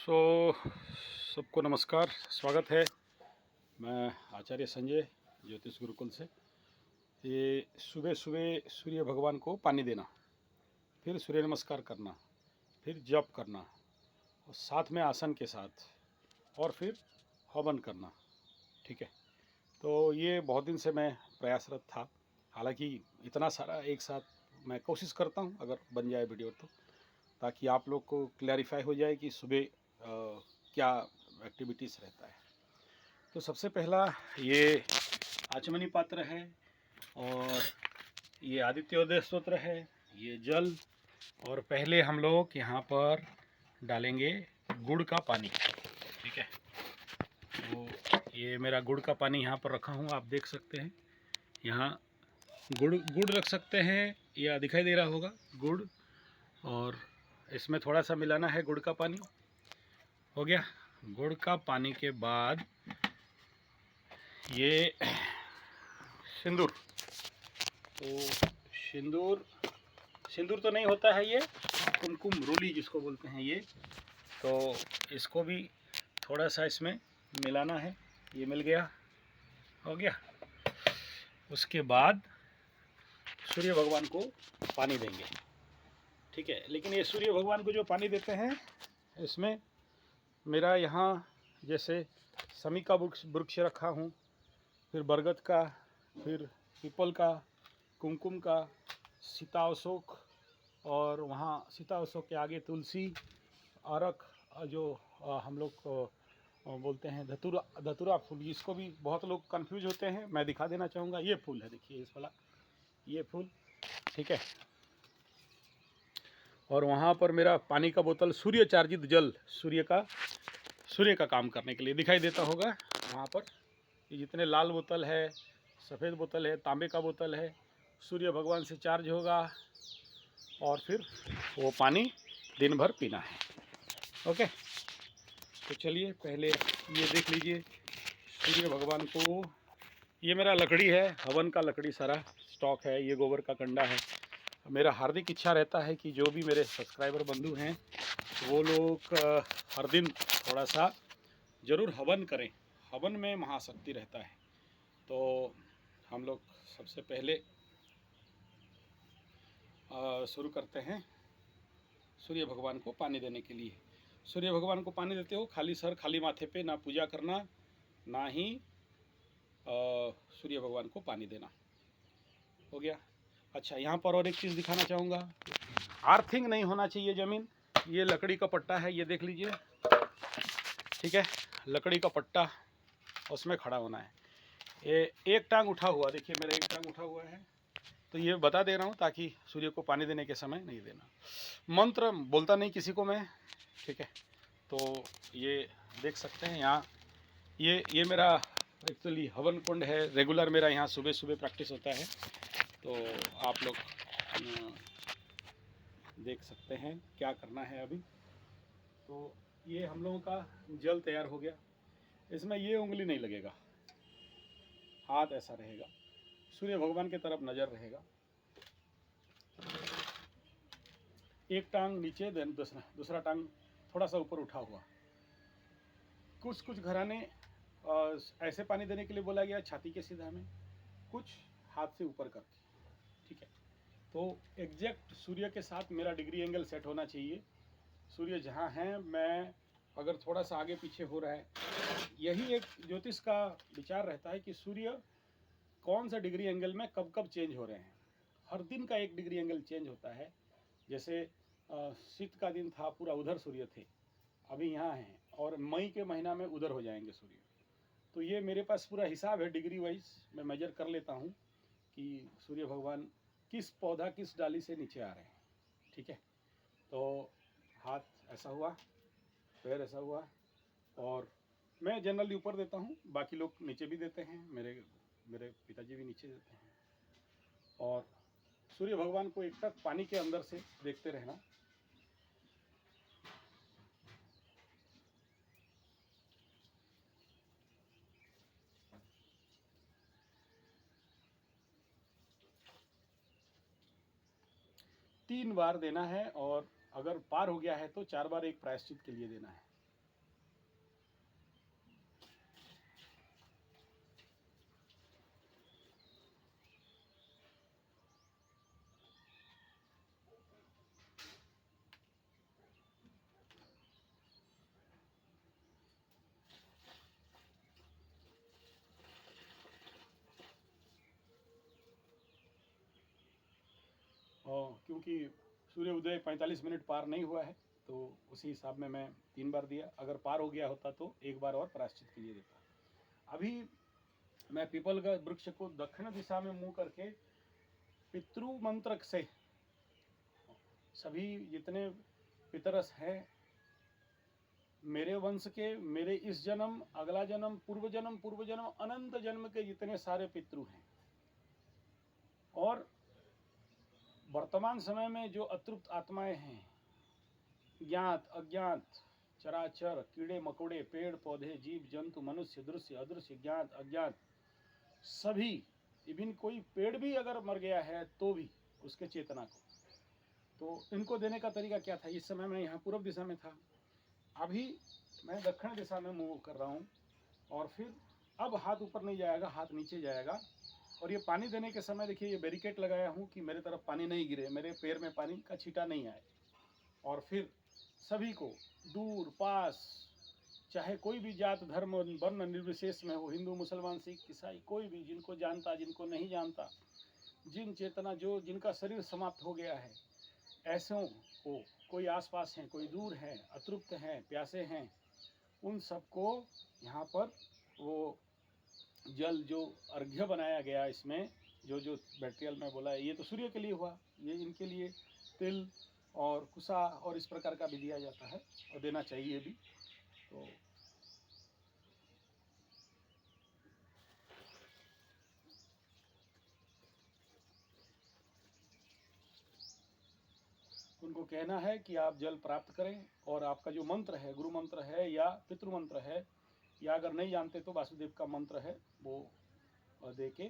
सो सबको नमस्कार, स्वागत है। मैं आचार्य संजय ज्योतिष गुरुकुल से। ये सुबह सुबह सूर्य भगवान को पानी देना, फिर सूर्य नमस्कार करना, फिर जप करना और साथ में आसन के साथ, और फिर हवन करना। ठीक है, तो ये बहुत दिन से मैं प्रयासरत था। हालांकि इतना सारा एक साथ मैं कोशिश करता हूँ अगर बन जाए वीडियो तो, ताकि आप लोग को क्लैरिफाई हो जाए कि सुबह क्या एक्टिविटीज़ रहता है। तो सबसे पहला ये आचमनी पात्र है, और ये आदित्योदय स्तोत्र है, ये जल, और पहले हम लोग यहाँ पर डालेंगे गुड़ का पानी। ठीक है, तो ये मेरा गुड़ का पानी यहाँ पर रखा हूँ, आप देख सकते हैं। यहाँ गुड़ गुड़ रख सकते हैं, या दिखाई दे रहा होगा गुड़, और इसमें थोड़ा सा मिलाना है गुड़ का पानी। हो गया। गुड़ का पानी के बाद ये सिंदूर, तो सिंदूर तो नहीं होता है, ये कुमकुम रोली जिसको बोलते हैं ये, तो इसको भी थोड़ा सा इसमें मिलाना है। ये मिल गया, हो गया। उसके बाद सूर्य भगवान को पानी देंगे। ठीक है, लेकिन ये सूर्य भगवान को जो पानी देते हैं, इसमें मेरा यहाँ जैसे समी का वृक्ष रखा हूँ, फिर बरगद का, फिर पीपल का, कुमकुम का, सीता अशोक, और वहाँ सीता अशोक के आगे तुलसी, अरक, जो हम लोग बोलते हैं धतूरा फूल, इसको भी बहुत लोग कंफ्यूज होते हैं। मैं दिखा देना चाहूँगा, ये फूल है, देखिए इस वाला ये फूल। ठीक है, और वहाँ पर मेरा पानी का बोतल, सूर्य चार्जित जल, सूर्य का काम करने के लिए दिखाई देता होगा वहाँ पर। ये जितने लाल बोतल है, सफ़ेद बोतल है, तांबे का बोतल है, सूर्य भगवान से चार्ज होगा, और फिर वो पानी दिन भर पीना है। ओके, तो चलिए पहले ये देख लीजिए सूर्य भगवान को। ये मेरा लकड़ी है, हवन का लकड़ी सारा स्टॉक है, ये गोबर का कंडा है। मेरा हार्दिक इच्छा रहता है कि जो भी मेरे सब्सक्राइबर बंधु हैं वो लोग हर दिन थोड़ा सा ज़रूर हवन करें। हवन में महाशक्ति रहता है। तो हम लोग सबसे पहले शुरू करते हैं सूर्य भगवान को पानी देने के लिए। सूर्य भगवान को पानी देते हो खाली सर खाली माथे पे ना पूजा करना, ना ही सूर्य भगवान को पानी देना। हो गया। अच्छा, यहाँ पर और एक चीज़ दिखाना चाहूँगा। आर्थिंग नहीं होना चाहिए ज़मीन। ये लकड़ी का पट्टा है, ये देख लीजिए। ठीक है, लकड़ी का पट्टा, उसमें खड़ा होना है। ये एक टांग उठा हुआ, देखिए मेरा एक टांग उठा हुआ है। तो ये बता दे रहा हूँ ताकि सूर्य को पानी देने के समय नहीं देना। मंत्र बोलता नहीं किसी को मैं। ठीक है, तो ये देख सकते हैं यहाँ, ये मेरा एक्चुअली हवन कुंड है। रेगुलर मेरा यहाँ सुबह सुबह प्रैक्टिस होता है। तो आप लोग देख सकते हैं क्या करना है अभी। तो ये हम लोगों का जल तैयार हो गया। इसमें ये उंगली नहीं लगेगा, हाथ ऐसा रहेगा, सूर्य भगवान की तरफ नज़र रहेगा। एक टांग नीचे, देन दूसरा टांग थोड़ा सा ऊपर उठा हुआ। कुछ घराने ऐसे पानी देने के लिए बोला गया छाती के सीधा में, कुछ हाथ से ऊपर करके। ठीक है, तो एग्जैक्ट सूर्य के साथ मेरा डिग्री एंगल सेट होना चाहिए। सूर्य जहाँ है, मैं अगर थोड़ा सा आगे पीछे हो रहा है, यही एक ज्योतिष का विचार रहता है कि सूर्य कौन सा डिग्री एंगल में कब कब चेंज हो रहे हैं। हर दिन का एक डिग्री एंगल चेंज होता है। जैसे शीत का दिन था, पूरा उधर सूर्य थे, अभी यहाँ हैं, और मई के महीना में उधर हो जाएंगे सूर्य। तो ये मेरे पास पूरा हिसाब है, डिग्री वाइज मैं मेजर कर लेता हूँ कि सूर्य भगवान किस पौधा किस डाली से नीचे आ रहे हैं। ठीक है, तो हाथ ऐसा हुआ, पैर ऐसा हुआ, और मैं जनरली ऊपर देता हूँ, बाकी लोग नीचे भी देते हैं, मेरे पिताजी भी नीचे देते हैं। और सूर्य भगवान को एक टक पानी के अंदर से देखते रहना। तीन बार देना है, और अगर पार हो गया है तो 4 बार एक प्रायश्चित के लिए देना है। क्योंकि सूर्य उदय 45 मिनट पार नहीं हुआ है, तो उसी हिसाब में मैं 3 बार दिया। अगर पार हो गया होता तो 1 बार और प्रायश्चित के लिए देता। अभी मैं पीपल का वृक्ष को दक्षिण दिशा में मुंह करके पितृ मंत्र से सभी जितने पितरस हैं मेरे वंश के, मेरे इस जन्म, अगला जन्म, पूर्व जन्म, अनंत जन्म के जितने सारे पितृ हैं, और वर्तमान समय में जो अतृप्त आत्माएं हैं, ज्ञात अज्ञात, चराचर, कीड़े मकोड़े, पेड़ पौधे, जीव जंतु, मनुष्य, दृश्य अदृश्य, ज्ञात अज्ञात, सभी, इवन कोई पेड़ भी अगर मर गया है तो भी उसके चेतना को, तो इनको देने का तरीका क्या था? इस समय मैं यहाँ पूर्व दिशा में था, अभी मैं दक्षिण दिशा में मूव कर रहा हूँ, और फिर अब हाथ ऊपर नहीं जाएगा, हाथ नीचे जाएगा। और ये पानी देने के समय देखिए, ये बैरिकेड लगाया हूँ कि मेरे तरफ पानी नहीं गिरे, मेरे पैर में पानी का छींटा नहीं आए। और फिर सभी को, दूर पास, चाहे कोई भी जात धर्म वर्ण निर्विशेष में हो, हिंदू मुसलमान सिख ईसाई, कोई भी, जिनको जानता जिनको नहीं जानता, जिन चेतना जो जिनका शरीर समाप्त हो गया है, ऐसों को, कोई आसपास हैं, कोई दूर हैं, अतृप्त हैं, प्यासे हैं, उन सबको यहाँ पर वो जल जो अर्घ्य बनाया गया, इसमें जो जो बैटरियल में बोला है, ये तो सूर्य के लिए हुआ, ये इनके लिए तिल और कुसा और इस प्रकार का भी दिया जाता है और देना चाहिए भी। तो उनको कहना है कि आप जल प्राप्त करें, और आपका जो मंत्र है, गुरु मंत्र है या पितृ मंत्र है, या अगर नहीं जानते तो वासुदेव का मंत्र है, वो दे के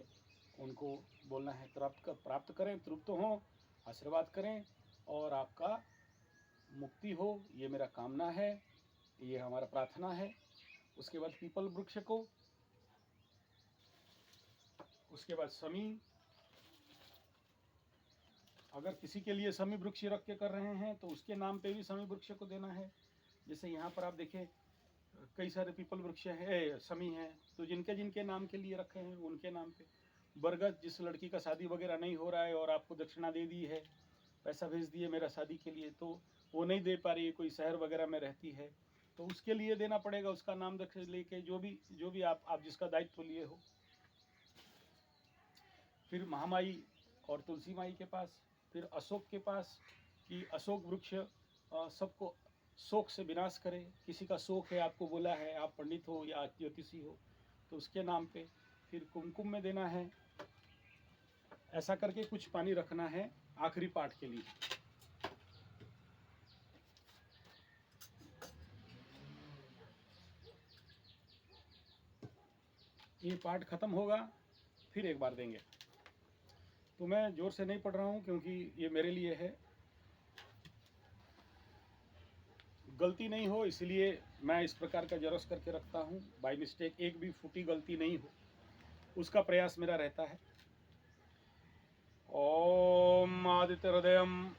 उनको बोलना है, प्राप्त करें, तृप्त हों, आशीर्वाद करें, और आपका मुक्ति हो, ये मेरा कामना है, ये हमारा प्रार्थना है। उसके बाद पीपल वृक्ष को, उसके बाद समी, अगर किसी के लिए समी वृक्ष रख के कर रहे हैं तो उसके नाम पे भी समी वृक्ष को देना है। जैसे यहाँ पर आप देखें कई सारे पीपल वृक्ष है, समी है, तो जिनके जिनके नाम के लिए रखे हैं उनके नाम पे। बरगद, जिस लड़की का शादी वगैरह नहीं हो रहा है और आपको दक्षिणा दे दी है, पैसा भेज दिए मेरा शादी के लिए, तो वो नहीं दे पा रही है, कोई शहर वगैरह में रहती है, तो उसके लिए देना पड़ेगा, उसका नाम लेके, जो भी आप जिसका दायित्व लिए हो। फिर महामाई और तुलसी माई के पास, फिर अशोक के पास, कि अशोक वृक्ष सबको शोक से विनाश करे। किसी का शोक है, आपको बोला है, आप पंडित हो या ज्योतिषी हो, तो उसके नाम पे। फिर कुमकुम में देना है। ऐसा करके कुछ पानी रखना है आखिरी पाठ के लिए। ये पाठ खत्म होगा, फिर एक बार देंगे। तो मैं जोर से नहीं पढ़ रहा हूँ क्योंकि ये मेरे लिए है, गलती नहीं हो इसलिए मैं इस प्रकार का जरस करके रखता हूँ। बाय मिस्टेक एक भी फूटी गलती नहीं हो, उसका प्रयास मेरा रहता है। ओम आदित्य हृदयम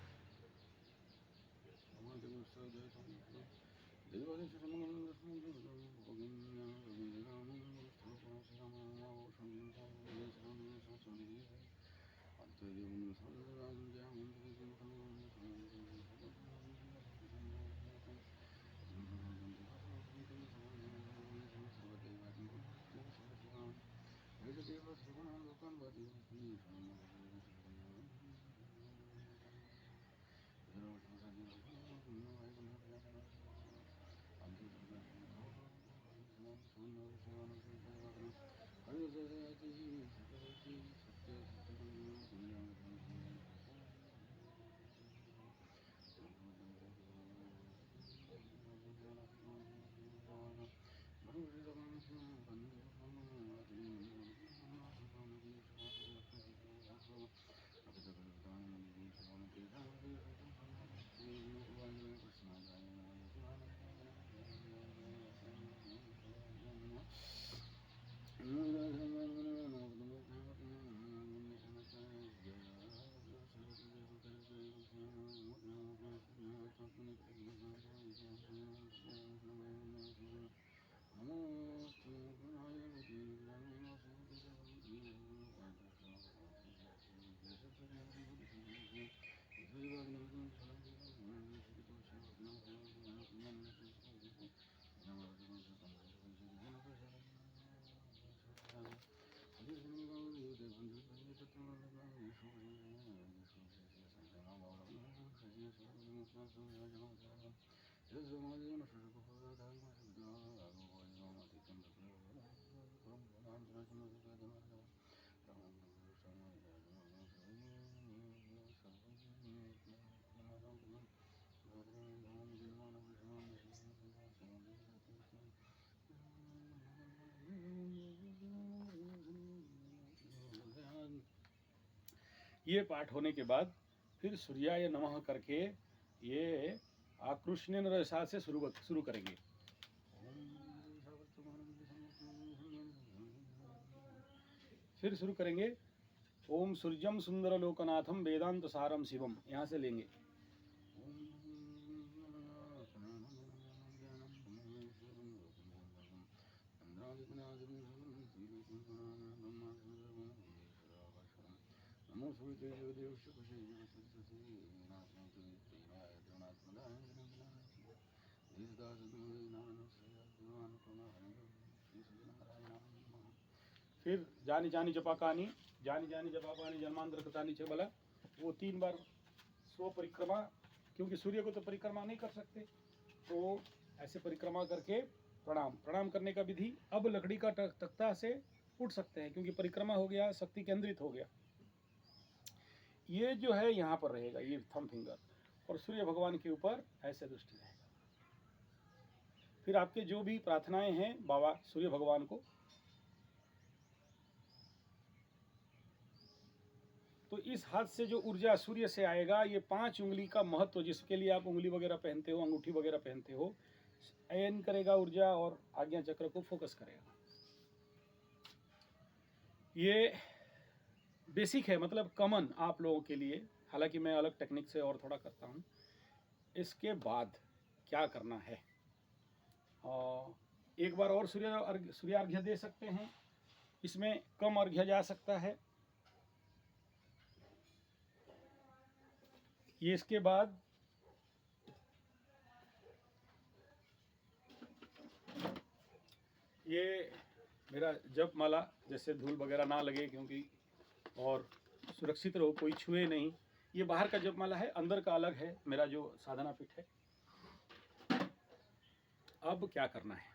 ये पाठ होने के बाद फिर सूर्याय नमः करके ये आकृष्ण रसा से शुरू करेंगे। फिर शुरू करेंगे ओम सूर्यम सुंदर लोकनाथम वेदांत सारम शिवम, यहाँ से लेंगे। फिर जानी जानी जपा कहानी, जानी जानी जपा कहानी जन्मांतर कृतानि च बोला, वो 3 बार स्व परिक्रमा, क्योंकि सूर्य को तो परिक्रमा नहीं कर सकते, तो ऐसे परिक्रमा करके प्रणाम करने का विधि। अब लकड़ी का तख्ता से उठ सकते हैं, क्योंकि परिक्रमा हो गया, शक्ति केंद्रित हो गया। ये जो है यहाँ पर रहेगा, ये थंब फिंगर, और सूर्य भगवान के ऊपर ऐसे दृष्टि रहेगा। फिर आपके जो भी प्रार्थनाएं हैं बाबा सूर्य भगवान को, तो इस हाथ से जो ऊर्जा सूर्य से आएगा, ये 5 उंगली का महत्व, जिसके लिए आप उंगली वगैरह पहनते हो, अंगूठी वगैरह पहनते हो, अयन करेगा ऊर्जा और आज्ञा चक्र को फोकस करेगा। ये बेसिक है, मतलब कॉमन आप लोगों के लिए, हालांकि मैं अलग टेक्निक से और थोड़ा करता हूँ। इसके बाद क्या करना है, एक बार और सूर्यार्घ्य दे सकते हैं, इसमें कम अर्घ्य जा सकता है। ये इसके बाद ये मेरा जप माला, जैसे धूल वगैरह ना लगे, क्योंकि और सुरक्षित रहो, कोई छुए नहीं। ये बाहर का जप माला है, अंदर का अलग है, मेरा जो साधना पीठ है। अब क्या करना है,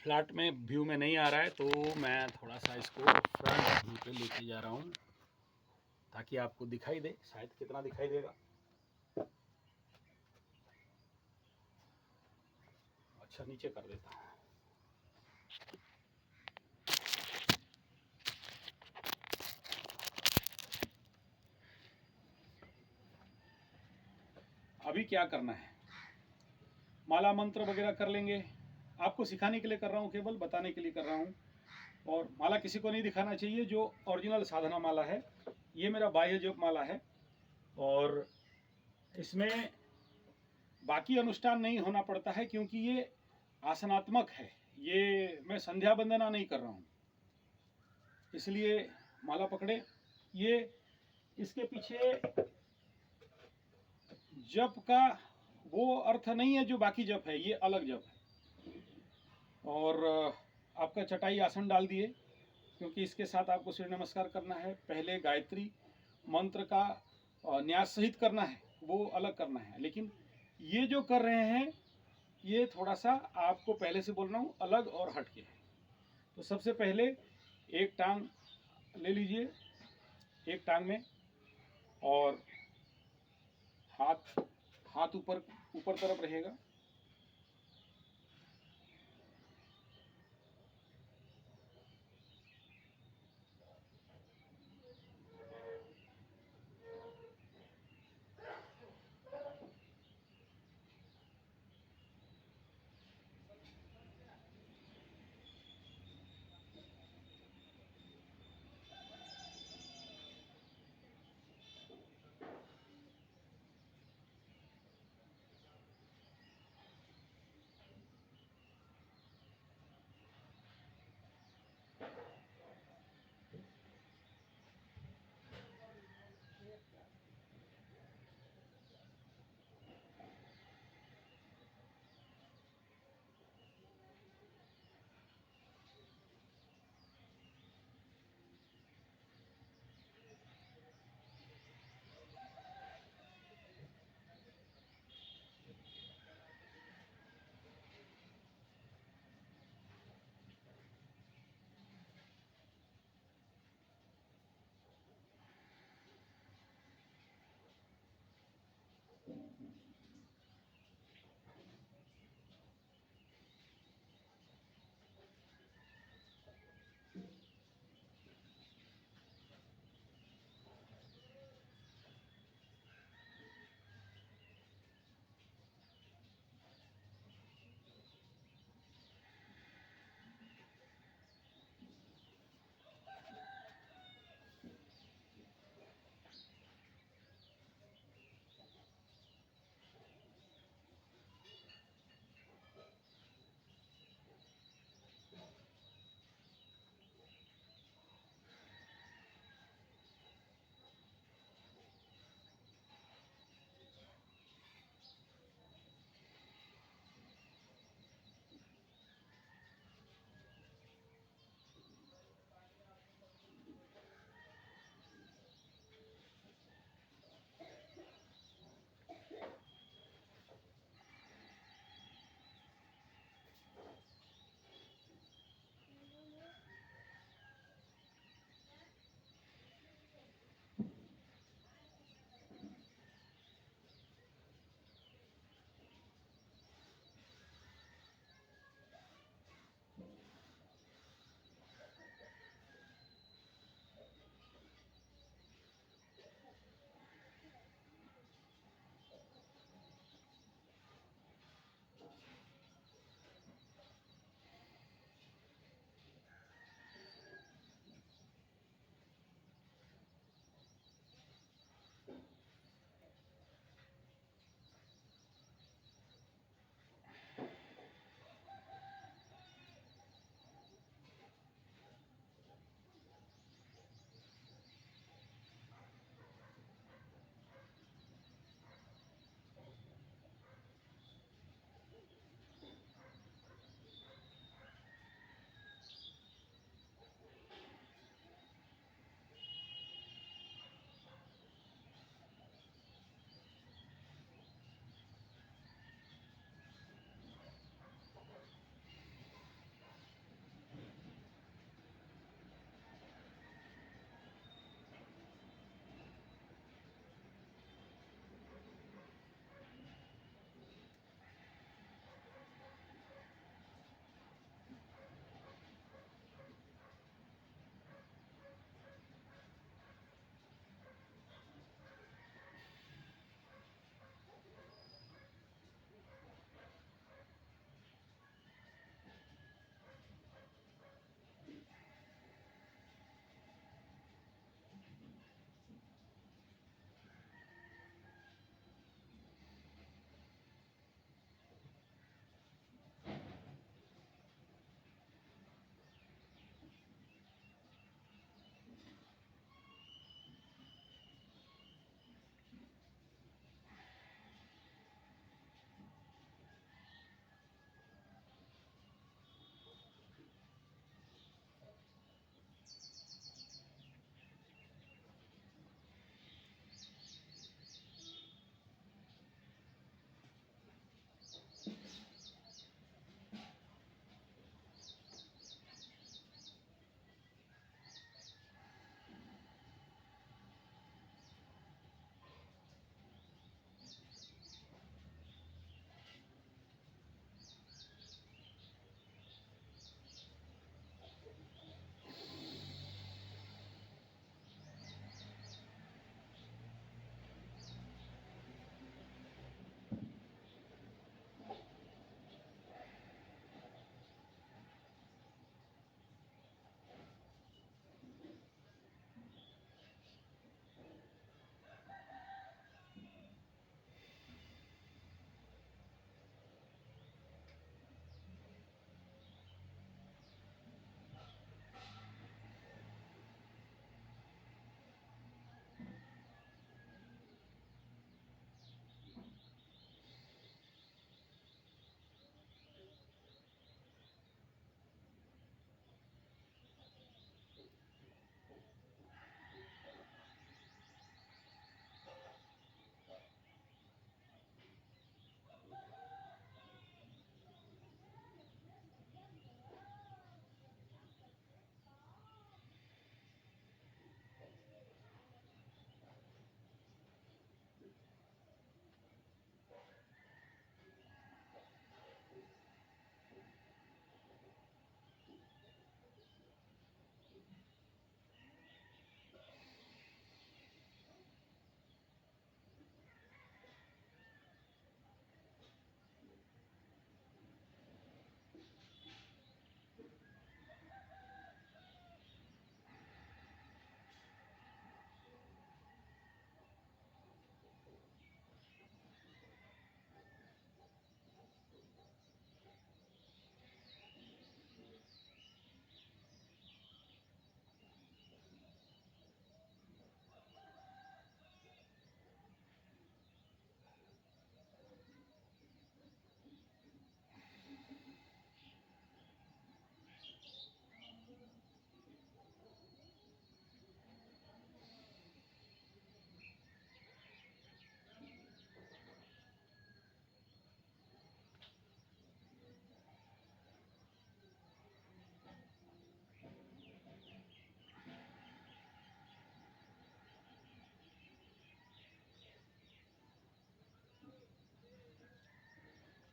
फ्लैट में व्यू में नहीं आ रहा है, तो मैं थोड़ा सा इसको फ्रंट व्यू पे लेके जा रहा हूँ, ताकि आपको दिखाई दे। शायद कितना दिखाई देगा, अच्छा नीचे कर देता हूँ। अभी क्या करना है, माला मंत्र वगैरह कर लेंगे। आपको सिखाने के लिए कर रहा हूँ, केवल बताने के लिए कर रहा हूँ, और माला किसी को नहीं दिखाना चाहिए। जो ओरिजिनल साधना माला है, ये मेरा बाह्य जप माला है, और इसमें बाकी अनुष्ठान नहीं होना पड़ता है, क्योंकि ये आसनात्मक है। ये मैं संध्या वंदना नहीं कर रहा हूँ, इसलिए माला पकड़े। ये इसके पीछे जप का वो अर्थ नहीं है जो बाकी जप है, ये अलग जप है। और आपका चटाई आसन डाल दिए, क्योंकि इसके साथ आपको सूर्य नमस्कार करना है। पहले गायत्री मंत्र का न्यास सहित करना है, वो अलग करना है, लेकिन ये जो कर रहे हैं ये थोड़ा सा आपको पहले से बोल रहा हूँ अलग और हटके है। तो सबसे पहले एक टांग ले लीजिए, एक टांग में, और हाथ ऊपर तरफ रहेगा।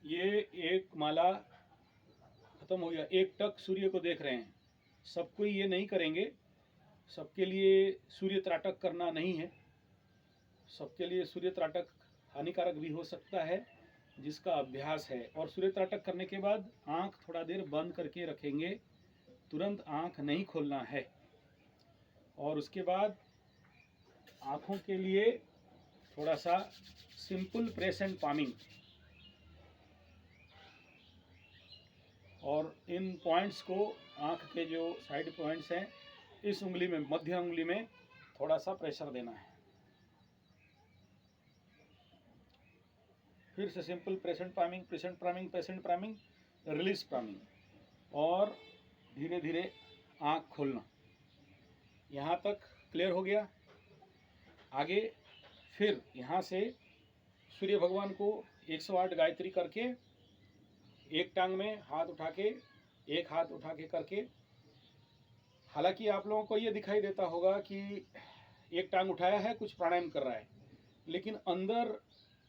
ये एक माला खत्म हो गया, एक टक सूर्य को देख रहे हैं। सब कोई ये नहीं करेंगे, सबके लिए सूर्य त्राटक करना नहीं है, सबके लिए सूर्य त्राटक हानिकारक भी हो सकता है जिसका अभ्यास है। और सूर्य त्राटक करने के बाद आंख थोड़ा देर बंद करके रखेंगे, तुरंत आंख नहीं खोलना है। और उसके बाद आँखों के लिए थोड़ा सा सिंपल प्रेस एंड पामिंग, और इन पॉइंट्स को, आँख के जो साइड पॉइंट्स हैं, इस उंगली में, मध्य उंगली में थोड़ा सा प्रेशर देना है। फिर से simple present priming, present priming, present priming, release priming, और धीरे धीरे आँख खोलना। यहाँ तक क्लियर हो गया। आगे फिर यहाँ से सूर्य भगवान को 108 गायत्री करके, एक टांग में हाथ उठा के, एक हाथ उठा के करके, हालांकि आप लोगों को ये दिखाई देता होगा कि एक टांग उठाया है, कुछ प्राणायाम कर रहा है, लेकिन अंदर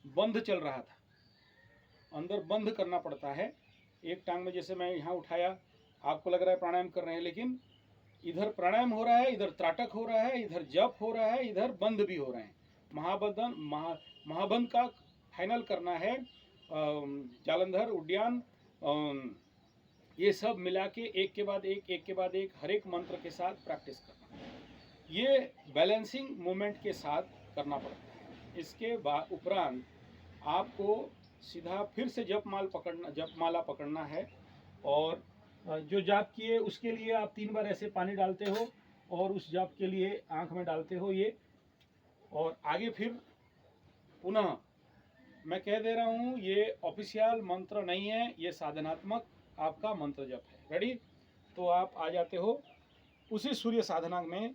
बंद चल रहा था, अंदर बंद करना पड़ता है। एक टांग में जैसे मैं यहाँ उठाया, आपको लग रहा है प्राणायाम कर रहे हैं, लेकिन इधर प्राणायाम हो रहा है, इधर त्राटक हो रहा है, इधर जप हो रहा है, इधर बंद भी हो रहे हैं। महाबंध का फाइनल करना है। जालंधर, उड्डयन, ये सब मिला के एक के बाद एक के बाद एक, हर एक मंत्र के साथ प्रैक्टिस करना। ये बैलेंसिंग मूवमेंट के साथ करना पड़ता है। इसके बाद उपरांत आपको सीधा फिर से जपमाला पकड़ना है, और जो जाप किए उसके लिए आप 3 बार ऐसे पानी डालते हो, और उस जाप के लिए आँख में डालते हो ये। और आगे फिर पुनः मैं कह दे रहा हूँ, ये ऑफिशियल मंत्र नहीं है, ये साधनात्मक आपका मंत्र जप है। रेडी? तो आप आ जाते हो उसी सूर्य साधना में,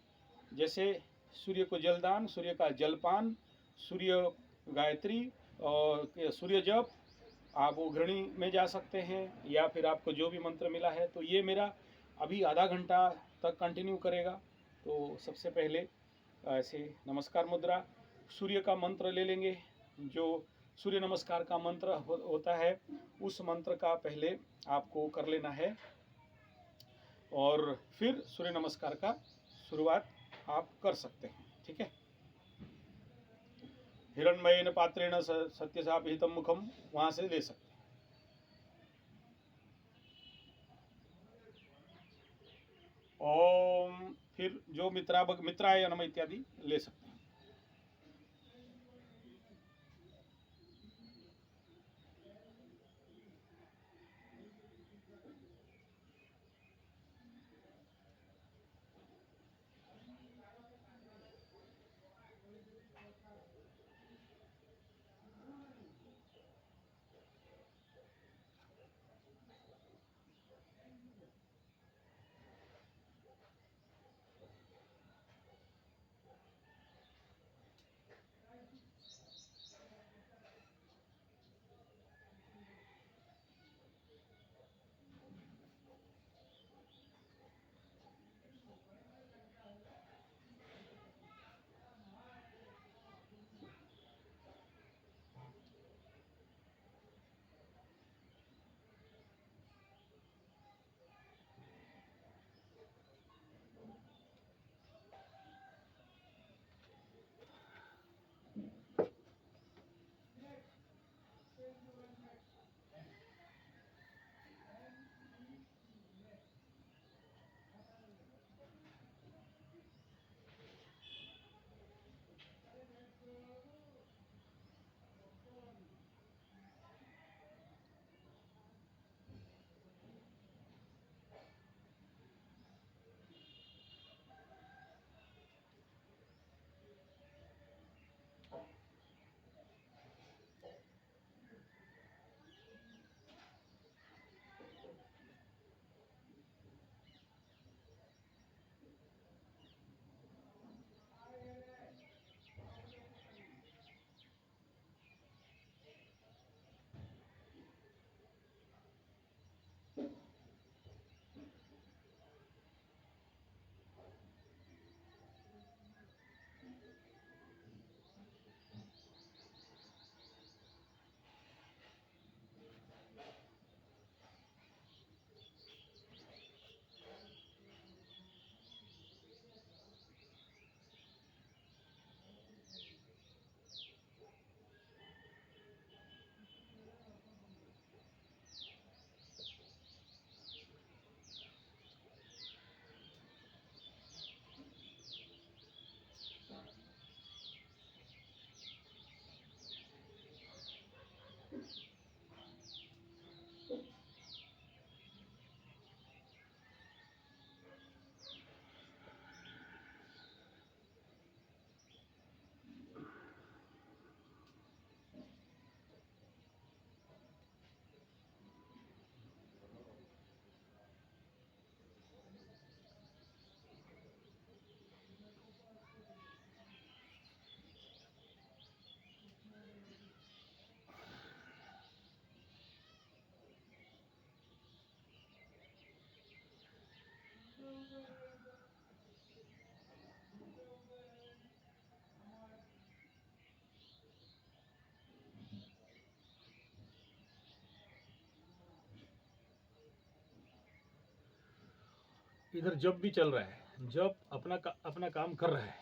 जैसे सूर्य को जलदान, सूर्य का जलपान, सूर्य गायत्री और सूर्य जप। आप उघरणी में जा सकते हैं, या फिर आपको जो भी मंत्र मिला है। तो ये मेरा अभी आधा घंटा तक कंटिन्यू करेगा। तो सबसे पहले ऐसे नमस्कार मुद्रा, सूर्य का मंत्र ले लेंगे। जो सूर्य नमस्कार का मंत्र होता है, उस मंत्र का पहले आपको कर लेना है, और फिर सूर्य नमस्कार का शुरुआत आप कर सकते हैं। ठीक है? हिरण्मयेन पात्रेण सत्यशापिहितं मुखम, वहां से ले सकते हैं। ओम, फिर जो मित्राय नमः इत्यादि ले सकते हैं। इधर जब भी चल रहा है, जब अपना काम कर रहा है।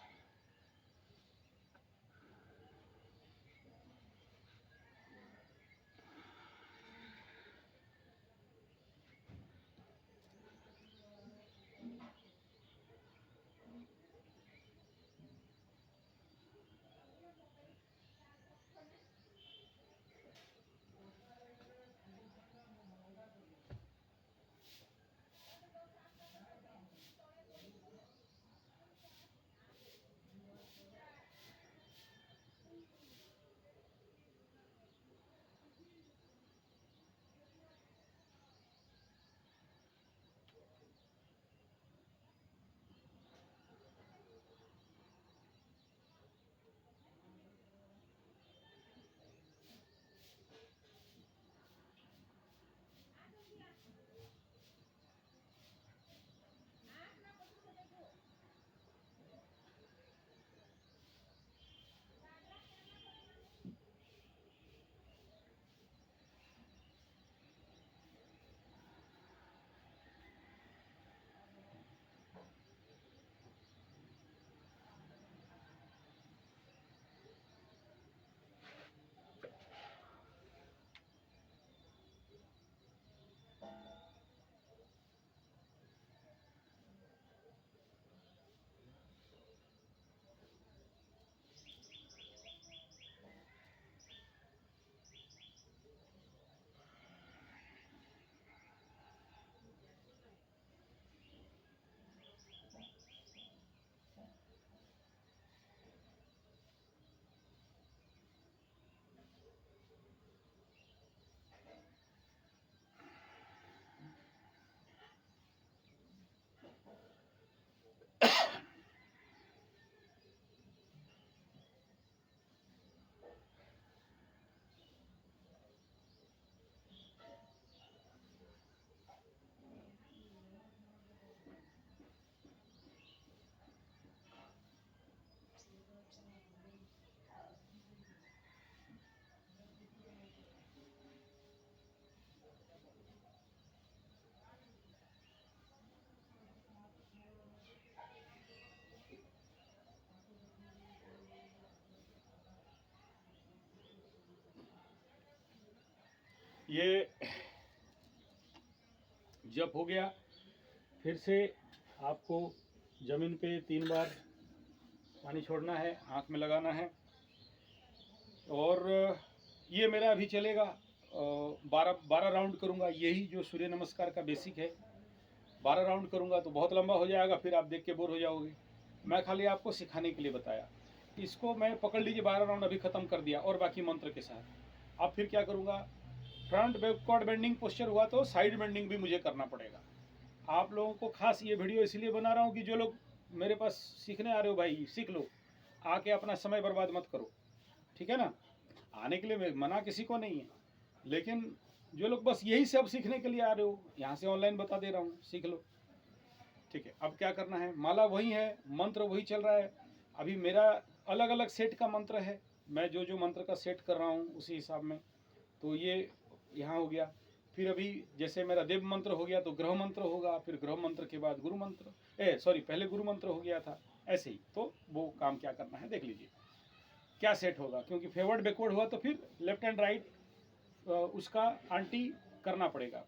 ये जब हो गया, फिर से आपको ज़मीन पे 3 बार पानी छोड़ना है, आँख में लगाना है। और ये मेरा अभी चलेगा 12 राउंड करूँगा। यही जो सूर्य नमस्कार का बेसिक है, 12 राउंड करूँगा तो बहुत लंबा हो जाएगा, फिर आप देख के बोर हो जाओगे। मैं खाली आपको सिखाने के लिए बताया। इसको मैं पकड़ लीजिए, 12 राउंड अभी ख़त्म कर दिया और बाकी मंत्र के साथ। अब फिर क्या करूँगा, फ्रंट बैकवर्ड बेंडिंग पोस्चर हुआ तो साइड बेंडिंग भी मुझे करना पड़ेगा। आप लोगों को खास ये वीडियो इसलिए बना रहा हूँ कि जो लोग मेरे पास सीखने आ रहे हो, भाई सीख लो, आके अपना समय बर्बाद मत करो, ठीक है ना। आने के लिए मना किसी को नहीं है, लेकिन जो लोग बस यही सब सीखने के लिए आ रहे हो, यहाँ से ऑनलाइन बता दे रहा हूँ, सीख लो, ठीक है। अब क्या करना है, माला वही है, मंत्र वही चल रहा है। अभी मेरा अलग अलग सेट का मंत्र है, मैं जो जो मंत्र का सेट कर रहा हूँ उसी हिसाब में। तो ये यहाँ हो गया। फिर अभी जैसे मेरा देव मंत्र हो गया तो ग्रह मंत्र होगा, फिर ग्रह मंत्र के बाद गुरु मंत्र, सॉरी पहले गुरु मंत्र हो गया था, ऐसे ही। तो वो काम क्या करना है देख लीजिए क्या सेट होगा, क्योंकि फॉरवर्ड बैकवर्ड हुआ तो फिर लेफ्ट एंड राइट उसका आंटी करना पड़ेगा।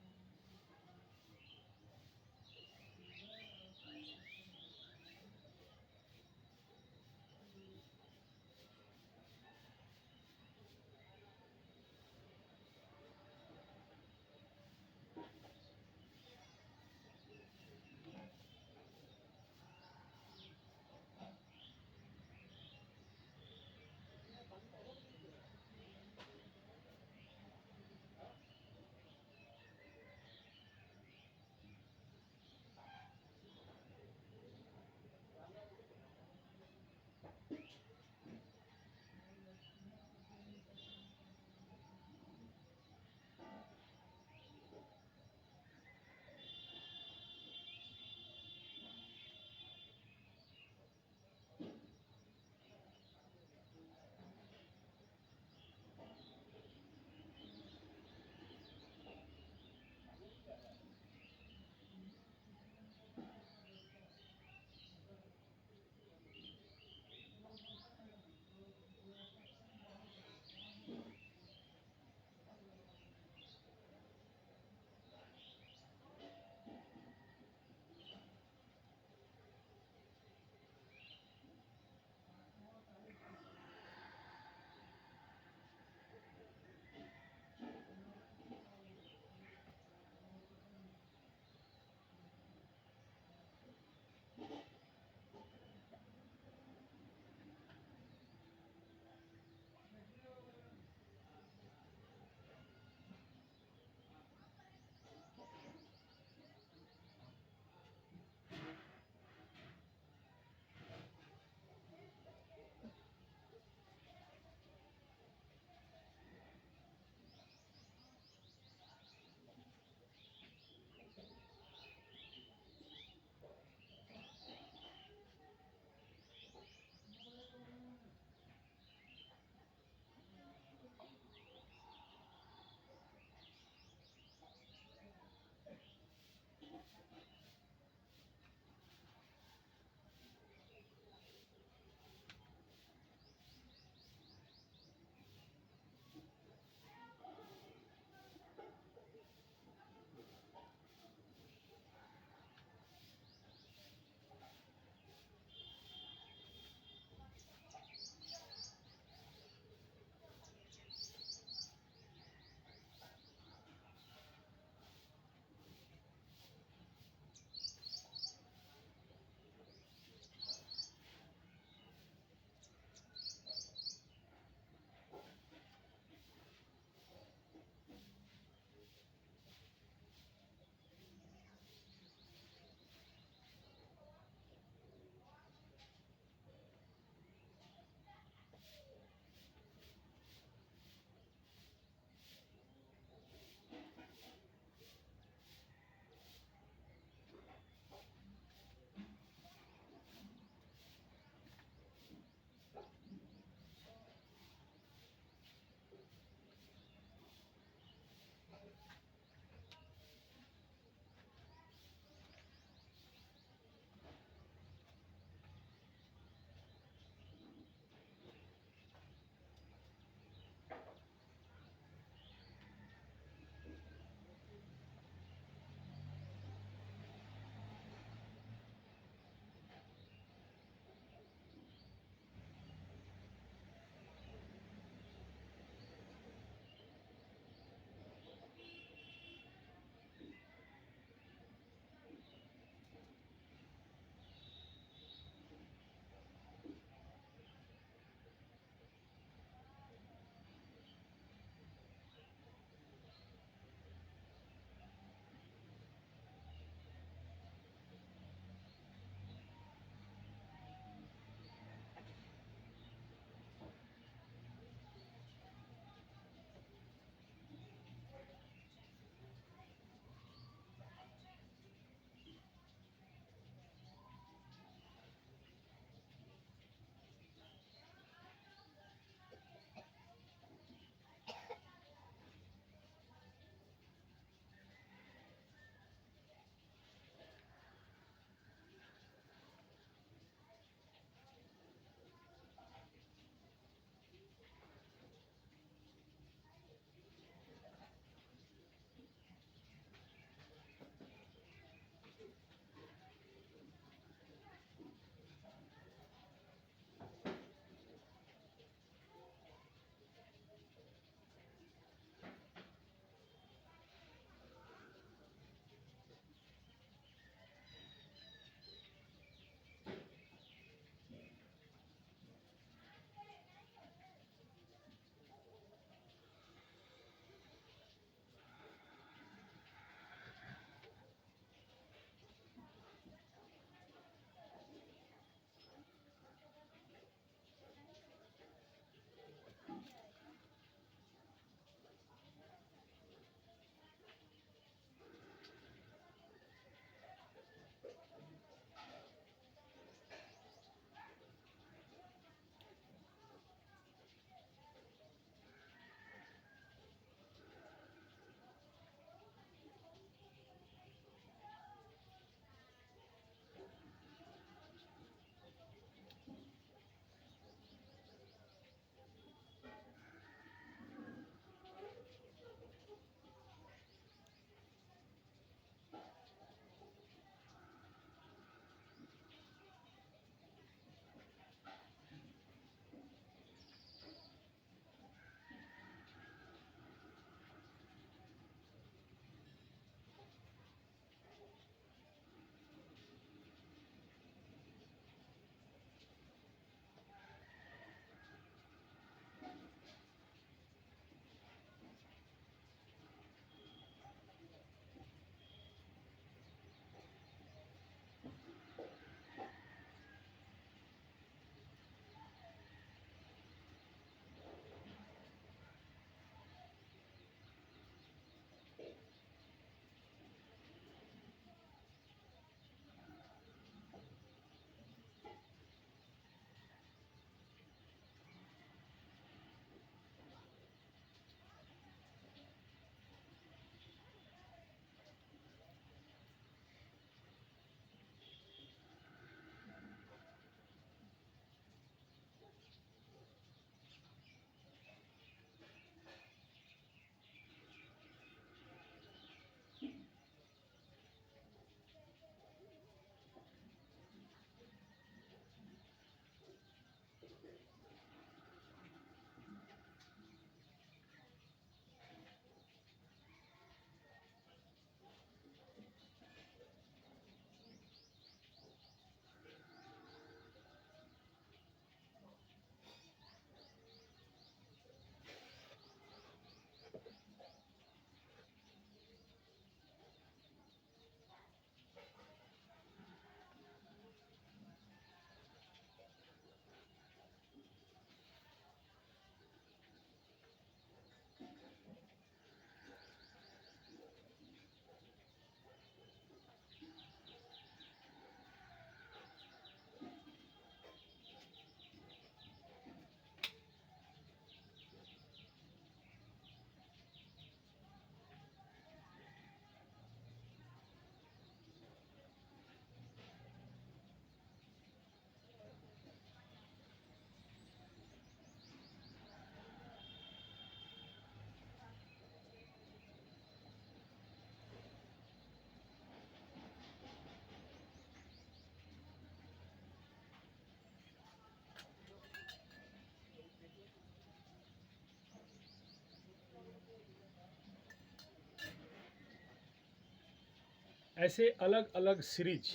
ऐसे अलग अलग सीरीज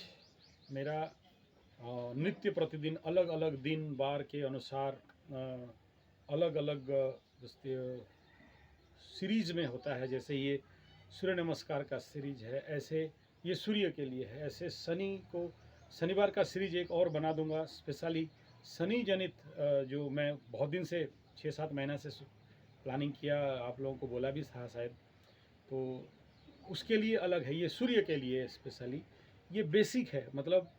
मेरा नित्य प्रतिदिन अलग अलग दिन बार के अनुसार अलग अलग सीरीज में होता है। जैसे ये सूर्य नमस्कार का सीरीज है, ऐसे ये सूर्य के लिए है। ऐसे शनिवार का सीरीज एक और बना दूंगा स्पेशली शनि जनित, जो मैं बहुत दिन से 6-7 महीना से प्लानिंग किया, आप लोगों को बोला भी था शायद, तो उसके लिए अलग है। ये सूर्य के लिए स्पेशली ये बेसिक है। मतलब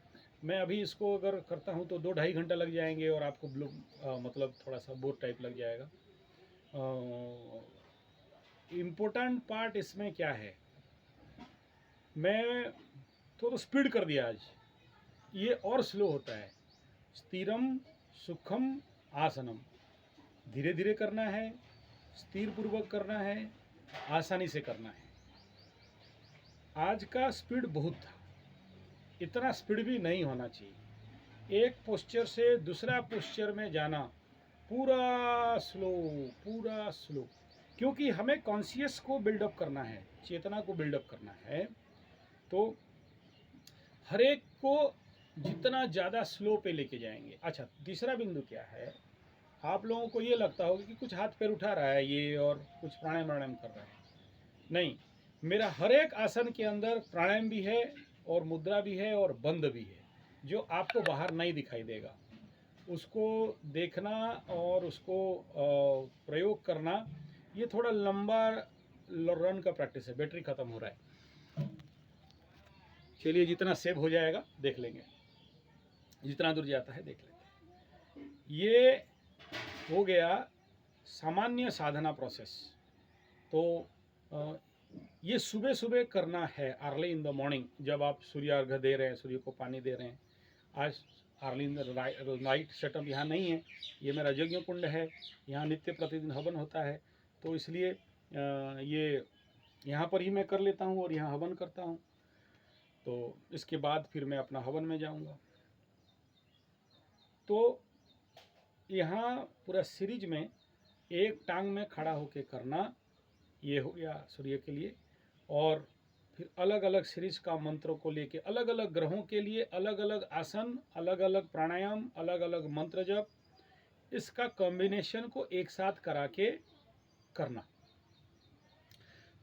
मैं अभी इसको अगर करता हूँ तो 2-2.5 घंटा लग जाएंगे और आपको मतलब थोड़ा सा बोर टाइप लग जाएगा। इम्पोर्टेंट पार्ट इसमें क्या है, मैं तो स्पीड कर दिया आज, ये और स्लो होता है। स्थिरम सुखम आसनम, धीरे धीरे करना है, स्थिर पूर्वक करना है, आसानी से करना है। आज का स्पीड बहुत था, इतना स्पीड भी नहीं होना चाहिए। एक पोस्चर से दूसरा पोस्चर में जाना पूरा स्लो, क्योंकि हमें कॉन्शियस को बिल्डअप करना है, चेतना को बिल्डअप करना है। तो हर एक को जितना ज़्यादा स्लो पे लेके जाएंगे। अच्छा, तीसरा बिंदु क्या है, आप लोगों को ये लगता होगा कि कुछ हाथ पैर उठा रहा है ये और कुछ प्राणायाम कर रहा है। नहीं, मेरा हर एक आसन के अंदर प्राणायाम भी है और मुद्रा भी है और बंद भी है, जो आपको बाहर नहीं दिखाई देगा। उसको देखना और उसको प्रयोग करना, ये थोड़ा लंबा रन का प्रैक्टिस है। बैटरी ख़त्म हो रहा है, चलिए जितना सेव हो जाएगा देख लेंगे, जितना दूर जाता है देख लेंगे। ये हो गया सामान्य साधना प्रोसेस। तो ये सुबह सुबह करना है, अर्ली इन द मॉर्निंग, जब आप सूर्य अर्घ्य दे रहे हैं, सूर्य को पानी दे रहे हैं। आज early in the night setup यहाँ नहीं है, ये मेरा यज्ञ कुंड है, यहाँ नित्य प्रतिदिन हवन होता है, तो इसलिए ये यहाँ पर ही मैं कर लेता हूँ और यहाँ हवन करता हूँ। तो इसके बाद फिर मैं अपना हवन में जाऊँगा। तो यहाँ पूरा सीरीज में एक टांग में खड़ा होके करना, ये हो गया सूर्य के लिए। और फिर अलग अलग सीरीज का मंत्रों को लेके, अलग अलग ग्रहों के लिए अलग अलग आसन, अलग अलग प्राणायाम, अलग अलग मंत्र जप, इसका कॉम्बिनेशन को एक साथ करा के करना,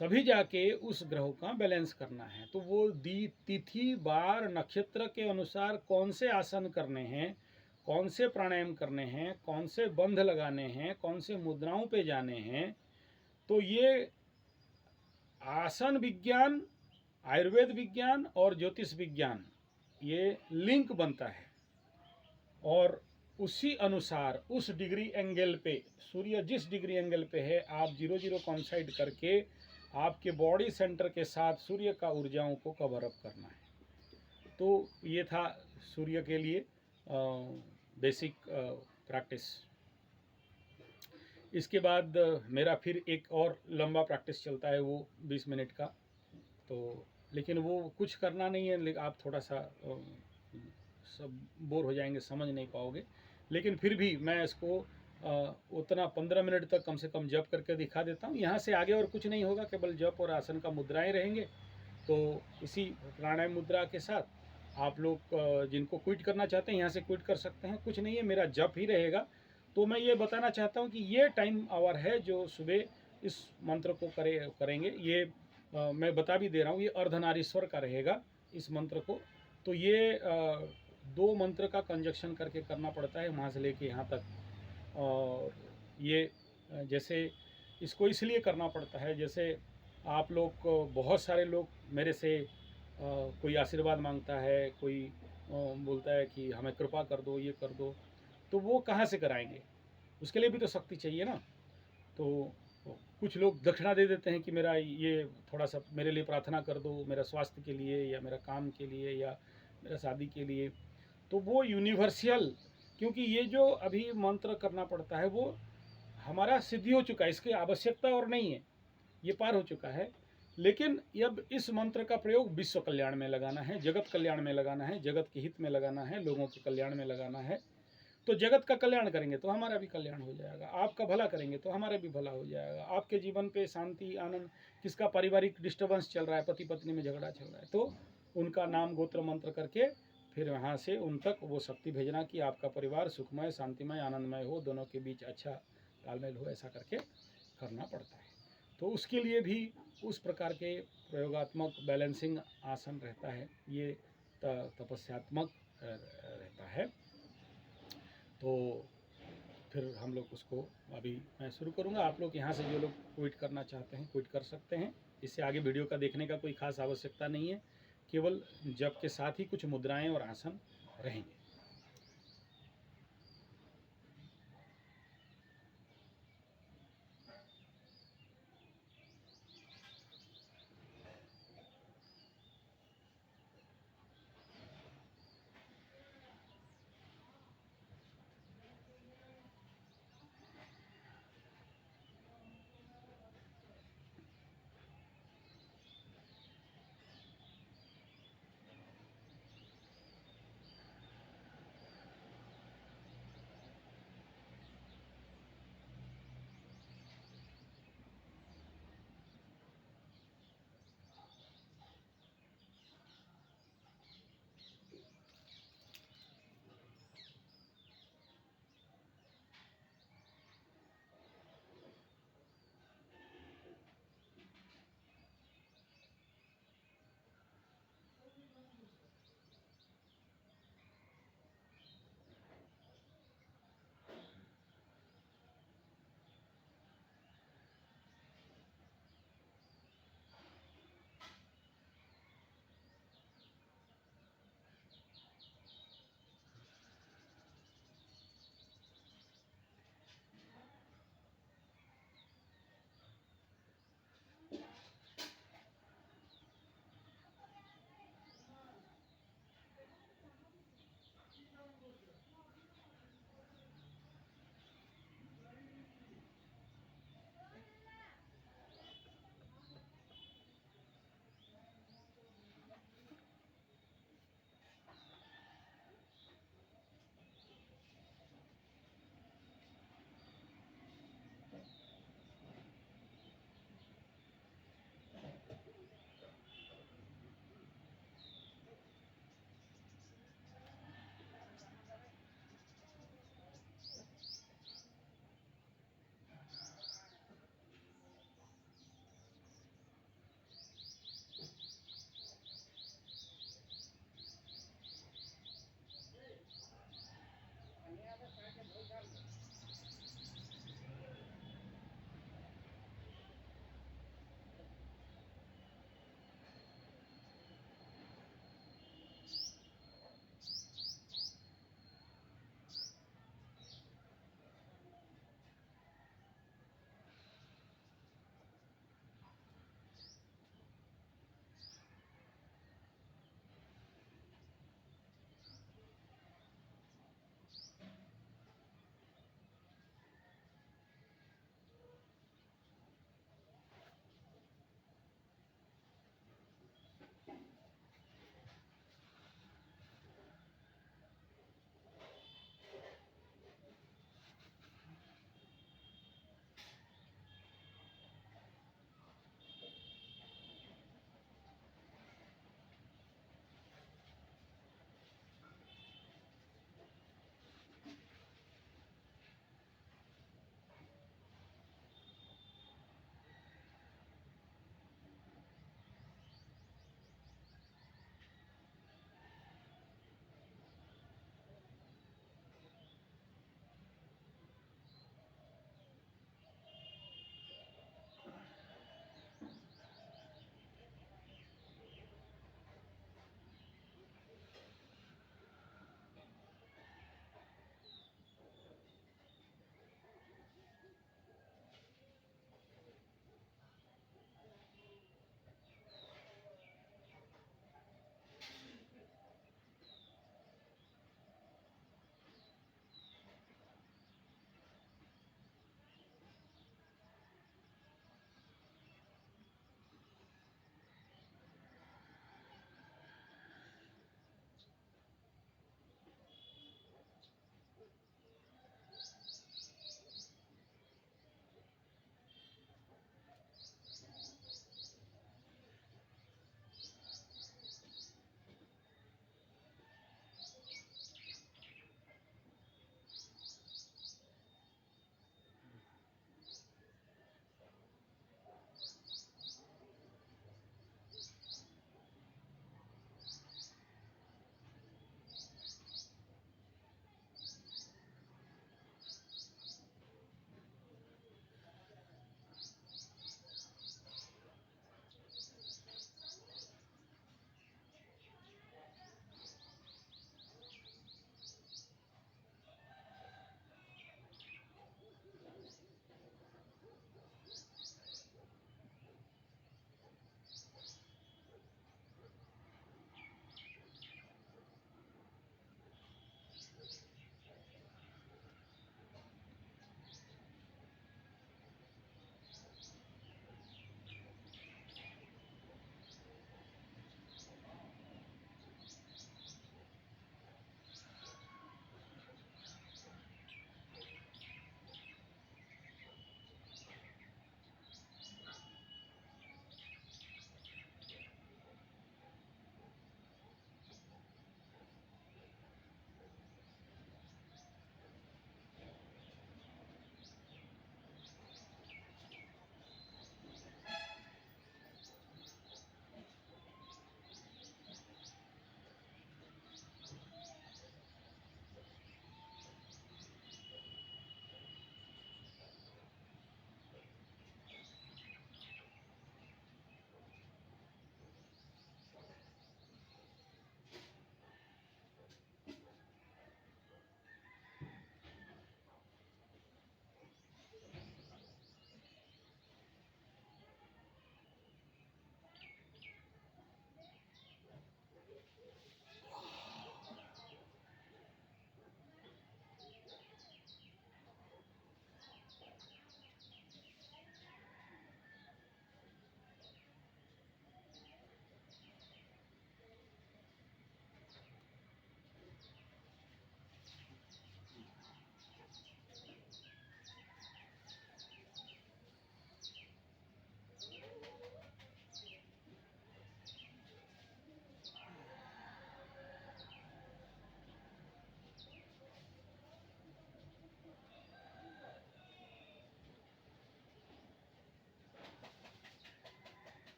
तभी जाके उस ग्रहों का बैलेंस करना है। तो वो तिथि बार नक्षत्र के अनुसार कौन से आसन करने हैं, कौन से प्राणायाम करने हैं, कौन से बंध लगाने हैं, कौन से मुद्राओं पे जाने हैं। तो ये आसन विज्ञान, आयुर्वेद विज्ञान और ज्योतिष विज्ञान, ये लिंक बनता है। और उसी अनुसार उस डिग्री एंगल पे, सूर्य जिस डिग्री एंगल पे है, आप 0-0 कॉन्साइड करके आपके बॉडी सेंटर के साथ सूर्य का ऊर्जाओं को कवर अप करना है। तो ये था सूर्य के लिए बेसिक प्रैक्टिस। इसके बाद मेरा फिर एक और लंबा प्रैक्टिस चलता है, वो 20 मिनट का। तो लेकिन वो कुछ करना नहीं है, लेकिन आप थोड़ा सा सब बोर हो जाएंगे, समझ नहीं पाओगे। लेकिन फिर भी मैं इसको उतना 15 मिनट तक कम से कम जप करके दिखा देता हूँ। यहाँ से आगे और कुछ नहीं होगा, केवल जप और आसन का मुद्राएं रहेंगे। तो इसी प्राणायाम मुद्रा के साथ आप लोग जिनको क्विट करना चाहते हैं यहाँ से क्विट कर सकते हैं, कुछ नहीं है, मेरा जप ही रहेगा। तो मैं ये बताना चाहता हूँ कि ये टाइम आवर है जो सुबह इस मंत्र को करेंगे। ये मैं बता भी दे रहा हूँ, ये अर्धनारीश्वर का रहेगा इस मंत्र को। तो ये 2 मंत्र का कंजक्शन करके करना पड़ता है, वहाँ से लेके यहाँ तक। और ये जैसे इसको इसलिए करना पड़ता है, जैसे आप लोग को बहुत सारे लोग मेरे से कोई आशीर्वाद मांगता है, कोई बोलता है कि हमें कृपा कर दो, ये कर दो, तो वो कहाँ से कराएंगे? उसके लिए भी तो शक्ति चाहिए ना। तो कुछ लोग दक्षिणा दे देते हैं कि मेरा ये थोड़ा सा मेरे लिए प्रार्थना कर दो, मेरा स्वास्थ्य के लिए या मेरा काम के लिए या मेरा शादी के लिए। तो वो यूनिवर्सल, क्योंकि ये जो अभी मंत्र करना पड़ता है वो हमारा सिद्धि हो चुका है, इसकी आवश्यकता और नहीं है, ये पार हो चुका है। लेकिन अब इस मंत्र का प्रयोग विश्व कल्याण में लगाना है, जगत कल्याण में लगाना है, जगत के हित में लगाना है, लोगों के कल्याण में लगाना है। तो जगत का कल्याण करेंगे तो हमारा भी कल्याण हो जाएगा, आपका भला करेंगे तो हमारा भी भला हो जाएगा। आपके जीवन पे शांति आनंद, किसका पारिवारिक डिस्टर्बेंस चल रहा है, पति पत्नी में झगड़ा चल रहा है, तो उनका नाम गोत्र मंत्र करके फिर वहाँ से उन तक वो शक्ति भेजना कि आपका परिवार सुखमय शांतिमय आनंदमय हो, दोनों के बीच अच्छा तालमेल हो, ऐसा करके करना पड़ता है। तो उसके लिए भी उस प्रकार के प्रयोगात्मक बैलेंसिंग आसन रहता है, ये तपस्यात्मक रहता है। तो फिर हम लोग उसको अभी मैं शुरू करूँगा। आप लोग यहाँ से जो लोग क्विट करना चाहते हैं क्विट कर सकते हैं। इससे आगे वीडियो का देखने का कोई खास आवश्यकता नहीं है, केवल जप के साथ ही कुछ मुद्राएं और आसन रहेंगे।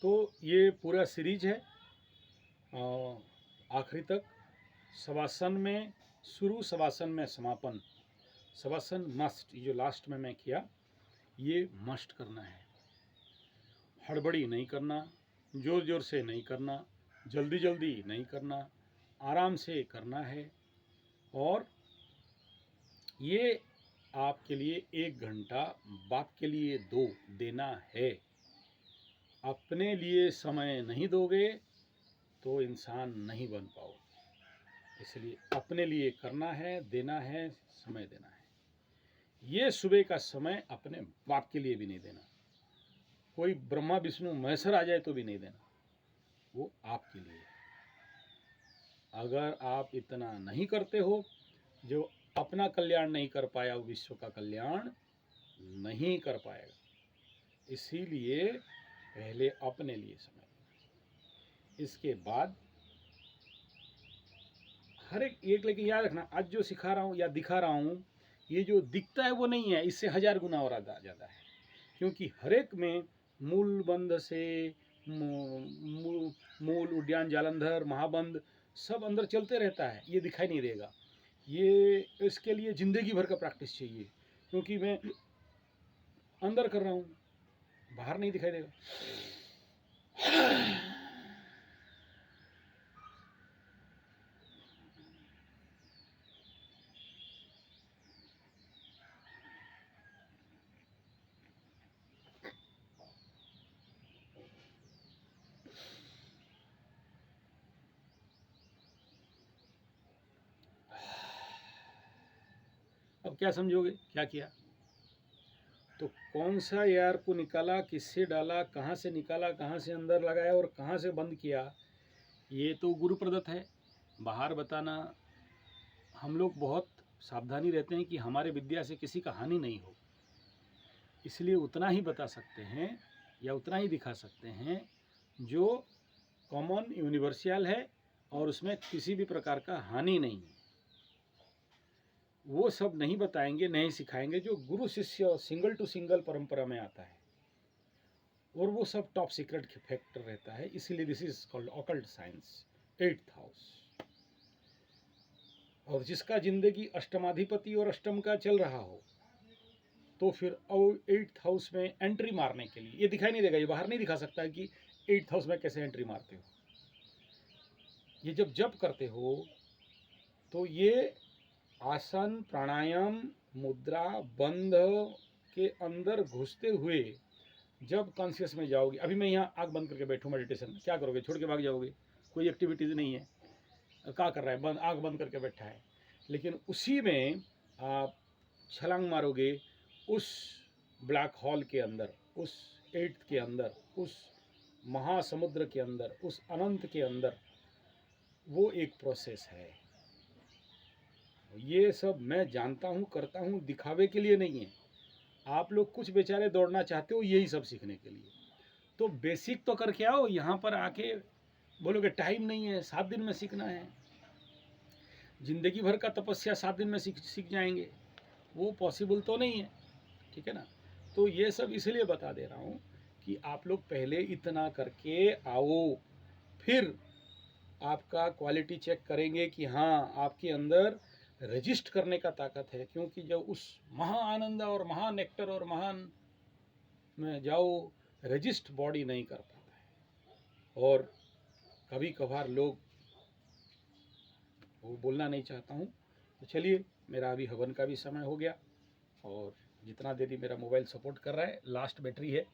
तो ये पूरा सीरीज है आखिरी तक। शवासन में शुरू, शवासन में समापन। शवासन मस्ट, ये जो लास्ट में मैं किया ये मस्ट करना है। हड़बड़ी नहीं करना, जोर जोर से नहीं करना, जल्दी जल्दी नहीं करना, आराम से करना है। और ये आपके लिए 1 घंटा, बाप के लिए 2 देना है। अपने लिए समय नहीं दोगे तो इंसान नहीं बन पाओ। इसलिए अपने लिए करना है, देना है, समय देना है। ये सुबह का समय अपने बाप के लिए भी नहीं देना। कोई ब्रह्मा विष्णु महेश्वर आ जाए तो भी नहीं देना, वो आपके लिए। अगर आप इतना नहीं करते हो, जो अपना कल्याण नहीं कर पाया वो विश्व का कल्याण नहीं कर पाएगा। इसीलिए पहले अपने लिए समय देना, इसके बाद हर एक। लेकिन याद रखना, आज जो सिखा रहा हूँ या दिखा रहा हूँ, ये जो दिखता है वो नहीं है, इससे 1000 गुना और ज़्यादा है। क्योंकि हर एक में मूल बंध से मूल, उद्यान, जालंधर, महाबंध सब अंदर चलते रहता है, ये दिखाई नहीं देगा। ये इसके लिए ज़िंदगी भर का प्रैक्टिस चाहिए, क्योंकि मैं अंदर कर रहा हूँ, बाहर नहीं दिखाई देगा। अब क्या समझोगे क्या किया? तो कौन सा एयर को निकाला, किससे डाला, कहाँ से निकाला, कहाँ से अंदर लगाया और कहाँ से बंद किया, ये तो गुरु प्रदत्त है। बाहर बताना, हम लोग बहुत सावधानी रहते हैं कि हमारे विद्या से किसी का हानि नहीं हो, इसलिए उतना ही बता सकते हैं या उतना ही दिखा सकते हैं जो कॉमन यूनिवर्सल है और उसमें किसी भी प्रकार का हानि नहीं है। वो सब नहीं बताएंगे, नहीं सिखाएंगे जो गुरु शिष्य सिंगल टू सिंगल परंपरा में आता है, और वो सब टॉप सीक्रेट फैक्टर रहता है। इसीलिए this is called occult science, 8th house. और जिसका जिंदगी अष्टमाधिपति और अष्टम का चल रहा हो, तो फिर 8th हाउस में एंट्री मारने के लिए, ये दिखाई नहीं देगा, ये बाहर नहीं दिखा सकता है कि 8th हाउस में कैसे एंट्री मारते हो। ये जब जप करते हो तो ये आसन, प्राणायाम, मुद्रा, बंध के अंदर घुसते हुए जब कॉन्शियस में जाओगे, अभी मैं यहाँ आँख बंद करके बैठूँ मेडिटेशन में, क्या करोगे? छोड़ के भाग जाओगे, कोई एक्टिविटीज़ नहीं है, क्या कर रहा है? बंद, आँख बंद करके बैठा है। लेकिन उसी में आप छलांग मारोगे उस ब्लैक होल के अंदर, उस 8th के अंदर, उस महासमुद्र के अंदर, उस अनंत के अंदर। वो एक प्रोसेस है। ये सब मैं जानता हूँ, करता हूँ, दिखावे के लिए नहीं है। आप लोग कुछ बेचारे दौड़ना चाहते हो यही सब सीखने के लिए, तो बेसिक तो करके आओ। यहाँ पर आके बोलोगे टाइम नहीं है, 7 दिन में सीखना है, जिंदगी भर का तपस्या 7 दिन में सीख जाएंगे, वो पॉसिबल तो नहीं है, ठीक है ना। तो ये सब इसलिए बता दे रहा हूँ कि आप लोग पहले इतना करके आओ, फिर आपका क्वालिटी चेक करेंगे कि हाँ आपके अंदर रजिस्ट करने का ताकत है। क्योंकि जब उस महा आनंद और महान नेक्टर और महान में जाओ, रजिस्ट बॉडी नहीं कर पाता है। और कभी कभार लोग, वो बोलना नहीं चाहता हूँ, तो चलिए, मेरा अभी हवन का भी समय हो गया, और जितना देर मेरा मोबाइल सपोर्ट कर रहा है, लास्ट बैटरी है,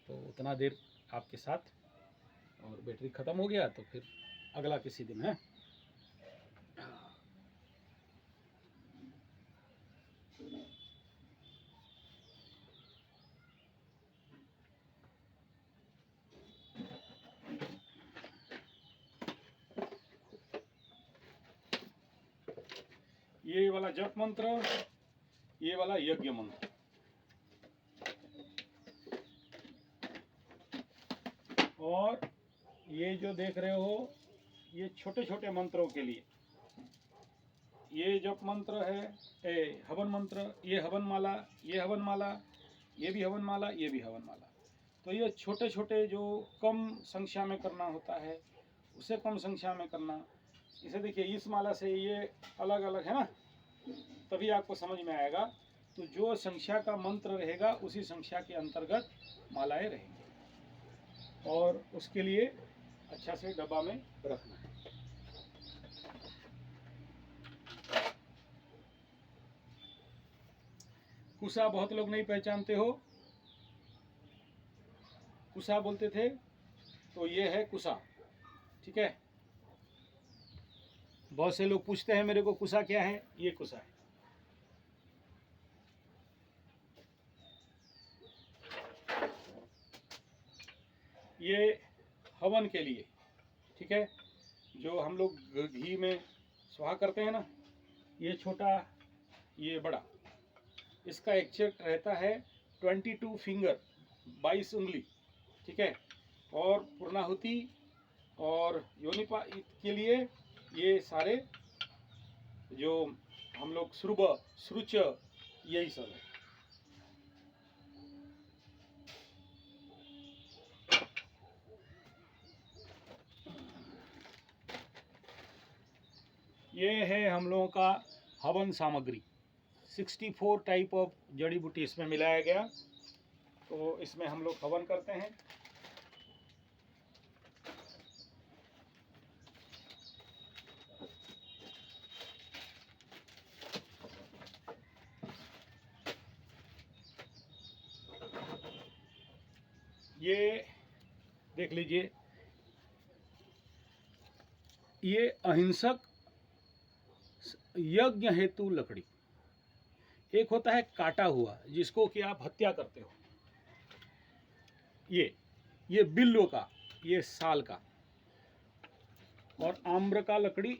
तो उतना देर आपके साथ, और बैटरी ख़त्म हो गया तो फिर अगला किसी दिन है। ये वाला जप मंत्र, ये वाला यज्ञ मंत्र, और ये जो देख रहे हो ये छोटे छोटे मंत्रों के लिए, ये जप मंत्र है, हवन मंत्र, ये हवन माला, ये हवन माला, ये भी हवन माला, ये भी हवन माला। तो ये छोटे छोटे जो कम संख्या में करना होता है उसे कम संख्या में करना। इसे देखिए, इस माला से ये अलग अलग है ना, तभी आपको समझ में आएगा। तो जो संख्या का मंत्र रहेगा उसी संख्या के अंतर्गत मालाएं रहेंगी, और उसके लिए अच्छा से डब्बा में रखना है। कुसा बहुत लोग नहीं पहचानते हो, कुसा बोलते थे, तो ये है कुसा, ठीक है। बहुत से लोग पूछते हैं मेरे को कुसा क्या है, ये कुसा है। ये हवन के लिए, ठीक है, जो हम लोग घी में स्वाहा करते हैं ना, ये छोटा ये बड़ा, इसका एक्चुअल रहता है 22 फिंगर, 22 उंगली, ठीक है। और पूर्णाहुति और योनिपा के लिए ये सारे जो हम लोग श्रुभ श्रुच यही सब है। ये है हम लोगों का हवन सामग्री। 64 टाइप ऑफ जड़ी बूटी इसमें मिलाया गया, तो इसमें हम लोग हवन करते हैं। ये देख लीजिए, ये अहिंसक यज्ञ हेतु लकड़ी। एक होता है काटा हुआ, जिसको कि आप हत्या करते हो, ये बिल्व का, ये साल का, और आम्र का लकड़ी,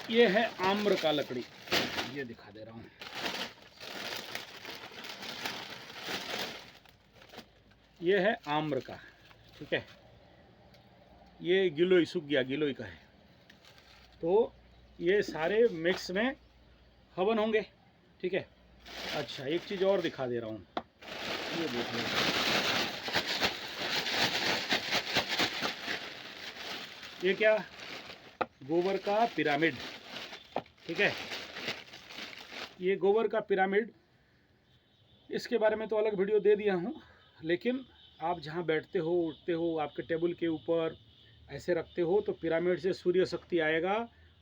ये है आम्र का लकड़ी, ये दिखा दे रहा हूं। ये है आम्र का, ठीक है। ये गिलोय सूख गया, गिलोय का है। तो ये सारे मिक्स में हवन होंगे, ठीक है। अच्छा, एक चीज़ और दिखा दे रहा हूँ, ये देखिए, ये क्या, गोबर का पिरामिड, ठीक है। ये गोबर का पिरामिड, इसके बारे में तो अलग वीडियो दे दिया हूँ, लेकिन आप जहाँ बैठते हो, उठते हो, आपके टेबल के ऊपर ऐसे रखते हो, तो पिरामिड से सूर्य शक्ति आएगा,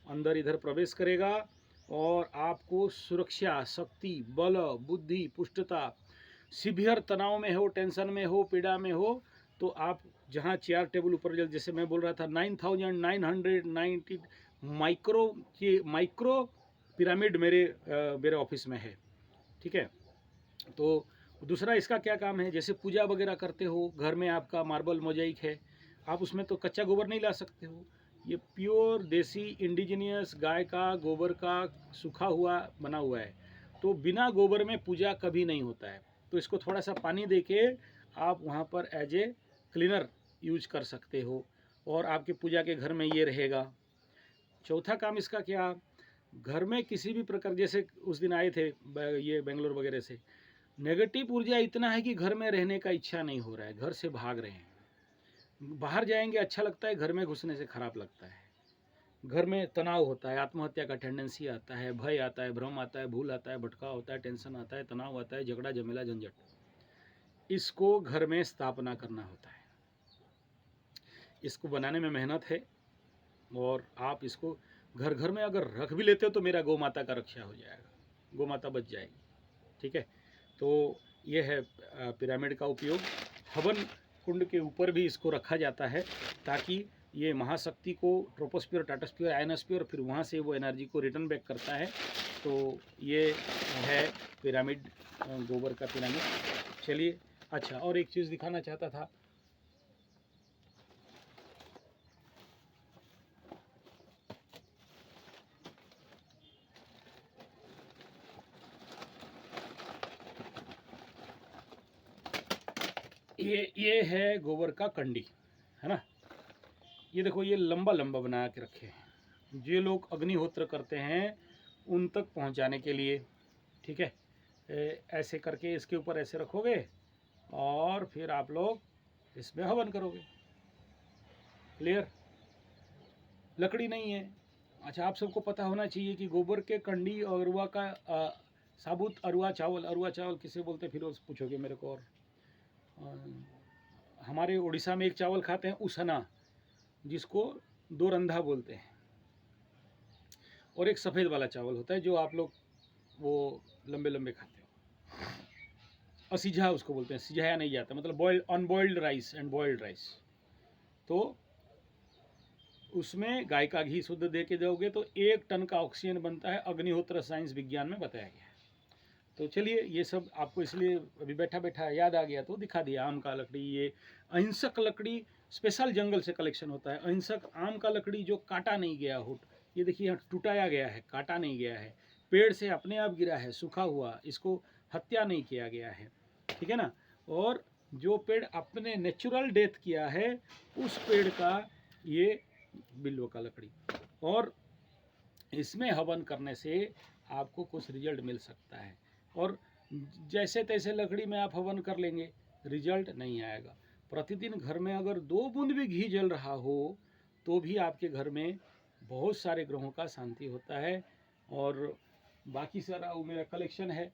अंदर इधर प्रवेश करेगा, और आपको सुरक्षा, शक्ति, बल, बुद्धि, पुष्टता, सीवियर तनाव में हो, टेंशन में हो, पीड़ा में हो, तो आप जहाँ चेयर टेबल ऊपर, जैसे मैं बोल रहा था 9990 माइक्रो पिरामिड मेरे ऑफिस में है, ठीक है। तो दूसरा इसका क्या काम है, जैसे पूजा वगैरह करते हो, घर में आपका मार्बल मोजाइक है, आप उसमें तो कच्चा गोबर नहीं ला सकते हो। ये प्योर देसी इंडिजिनियस गाय का गोबर का सूखा हुआ बना हुआ है, तो बिना गोबर में पूजा कभी नहीं होता है। तो इसको थोड़ा सा पानी दे के आप वहाँ पर एज ए क्लीनर यूज कर सकते हो, और आपके पूजा के घर में ये रहेगा। चौथा काम इसका क्या, घर में किसी भी प्रकार, जैसे उस दिन आए थे ये बेंगलोर वगैरह से, नेगेटिव ऊर्जा इतना है कि घर में रहने का इच्छा नहीं हो रहा है, घर से भाग रहे हैं। बाहर जाएंगे अच्छा लगता है, घर में घुसने से खराब लगता है। घर में तनाव होता है, आत्महत्या का टेंडेंसी आता है, भय आता है, भ्रम आता है, भूल आता है, भटकाव होता है, टेंशन आता है, तनाव आता है, झगड़ा झमेला झंझट। इसको घर में स्थापना करना होता है। इसको बनाने में मेहनत है, और आप इसको घर घर में अगर रख भी लेते हो तो मेरा गौ माता का रक्षा हो जाएगा, गौ माता बच जाएगी, ठीक है। तो ये है पिरामिड का उपयोग। हवन कुंड के ऊपर भी इसको रखा जाता है, ताकि ये महाशक्ति को ट्रोपोस्फीयर, टाटोस्फीयर, आयनोस्फीयर, फिर वहाँ से वो एनर्जी को रिटर्न बैक करता है। तो ये है पिरामिड, गोबर का पिरामिड। चलिए, अच्छा, और एक चीज़ दिखाना चाहता था, ये है गोबर का कंडी, है ना। ये देखो, ये लंबा लंबा बना के रखे हैं, जो लोग अग्निहोत्र करते हैं उन तक पहुंचाने के लिए, ठीक है। ऐसे करके इसके ऊपर ऐसे रखोगे और फिर आप लोग इसमें हवन करोगे। क्लियर? लकड़ी नहीं है। अच्छा, आप सबको पता होना चाहिए कि गोबर के कंडी और अरुआ का साबुत अरुआ चावल किसे बोलते हैं, फिर वो पूछोगे मेरे को। और हमारे उड़ीसा में एक चावल खाते हैं उसना, जिसको दो रंधा बोलते हैं, और एक सफ़ेद वाला चावल होता है जो आप लोग वो लंबे लंबे खाते हो, असीझा उसको बोलते हैं। सिझाया नहीं जाता, मतलब boiled, unboiled rice and boiled rice. तो उसमें गाय का घी शुद्ध दे के दोगे तो 1 टन का ऑक्सीजन बनता है, अग्निहोत्र साइंस विज्ञान में बताया गया है। तो चलिए, ये सब आपको इसलिए अभी बैठा बैठा याद आ गया तो दिखा दिया। आम का लकड़ी, ये अहिंसक लकड़ी स्पेशल जंगल से कलेक्शन होता है। अहिंसक आम का लकड़ी जो काटा नहीं गया हो, ये देखिए यहाँ टुटाया गया है, काटा नहीं गया है, पेड़ से अपने आप गिरा है, सूखा हुआ, इसको हत्या नहीं किया गया है, ठीक है ना। और जो पेड़ अपने नेचुरल डेथ किया है, उस पेड़ का ये बिल्व का लकड़ी, और इसमें हवन करने से आपको कुछ रिजल्ट मिल सकता है। और जैसे तैसे लकड़ी में आप हवन कर लेंगे, रिजल्ट नहीं आएगा। प्रतिदिन घर में अगर 2 बूंद भी घी जल रहा हो तो भी आपके घर में बहुत सारे ग्रहों का शांति होता है। और बाकी सारा वो मेरा कलेक्शन है,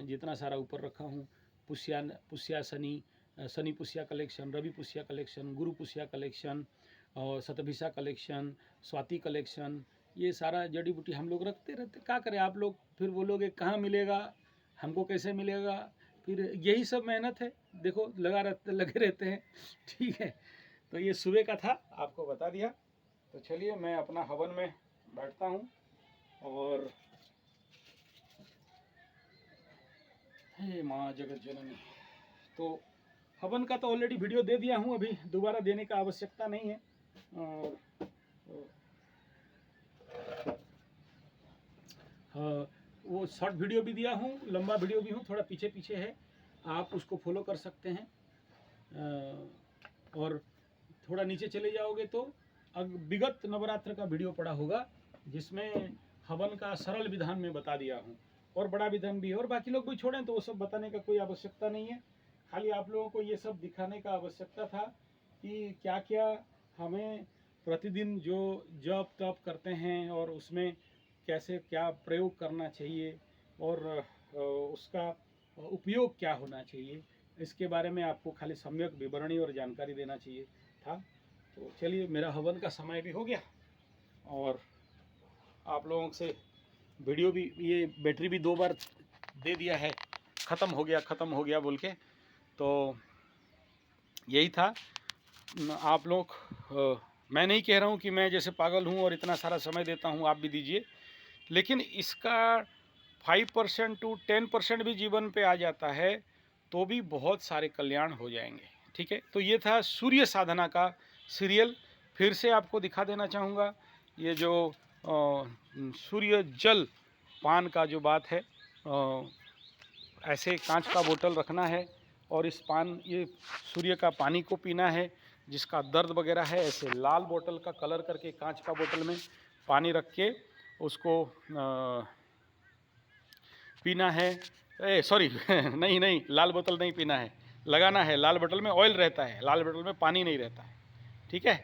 जितना सारा ऊपर रखा हूँ, पुष्या शनि पुष्या कलेक्शन, रवि पुष्या कलेक्शन, गुरु पुष्या कलेक्शन, और शतभिषा कलेक्शन, स्वाति कलेक्शन, ये सारा जड़ी बूटी हम लोग रखते रहते। क्या करें, आप लोग फिर बोलोगे कहाँ मिलेगा, हमको कैसे मिलेगा, फिर यही सब मेहनत है, देखो लगे रहते हैं, ठीक है। तो ये सुबह का था, आपको बता दिया। तो चलिए, मैं अपना हवन में बैठता हूँ। और हे माँ जगत जननी, तो हवन का तो ऑलरेडी वीडियो दे दिया हूँ, अभी दोबारा देने का आवश्यकता नहीं है। वो शॉर्ट वीडियो भी दिया हूँ, लंबा वीडियो भी हूँ, थोड़ा पीछे पीछे है, आप उसको फॉलो कर सकते हैं। और थोड़ा नीचे चले जाओगे तो विगत नवरात्र का वीडियो पड़ा होगा, जिसमें हवन का सरल विधान में बता दिया हूँ, और बड़ा विधान भी है। और बाकी लोग भी छोड़ें तो वो सब बताने का कोई आवश्यकता नहीं है, खाली आप लोगों को ये सब दिखाने का आवश्यकता था कि क्या क्या हमें प्रतिदिन जो जप तप करते हैं और उसमें कैसे क्या प्रयोग करना चाहिए, और उसका उपयोग क्या होना चाहिए, इसके बारे में आपको खाली सम्यक विवरणी और जानकारी देना चाहिए था। तो चलिए, मेरा हवन का समय भी हो गया, और आप लोगों से वीडियो भी, ये बैटरी भी 2 बार दे दिया है, ख़त्म हो गया बोल के। तो यही था। आप लोग, मैं नहीं कह रहा हूँ कि मैं जैसे पागल हूँ और इतना सारा समय देता हूँ, आप भी दीजिए, लेकिन इसका 5% to 10% भी जीवन पे आ जाता है तो भी बहुत सारे कल्याण हो जाएंगे, ठीक है। तो ये था सूर्य साधना का सीरियल। फिर से आपको दिखा देना चाहूँगा, ये जो सूर्य जल पान का जो बात है, ऐसे कांच का बोतल रखना है, और इस ये सूर्य का पानी को पीना है। जिसका दर्द वगैरह है, ऐसे लाल बोतल का कलर करके कांच का बोतल में पानी रख के उसको पीना है। सॉरी नहीं, लाल बोतल नहीं पीना है, लगाना है। लाल बोतल में ऑयल रहता है, लाल बोतल में पानी नहीं रहता है, ठीक है।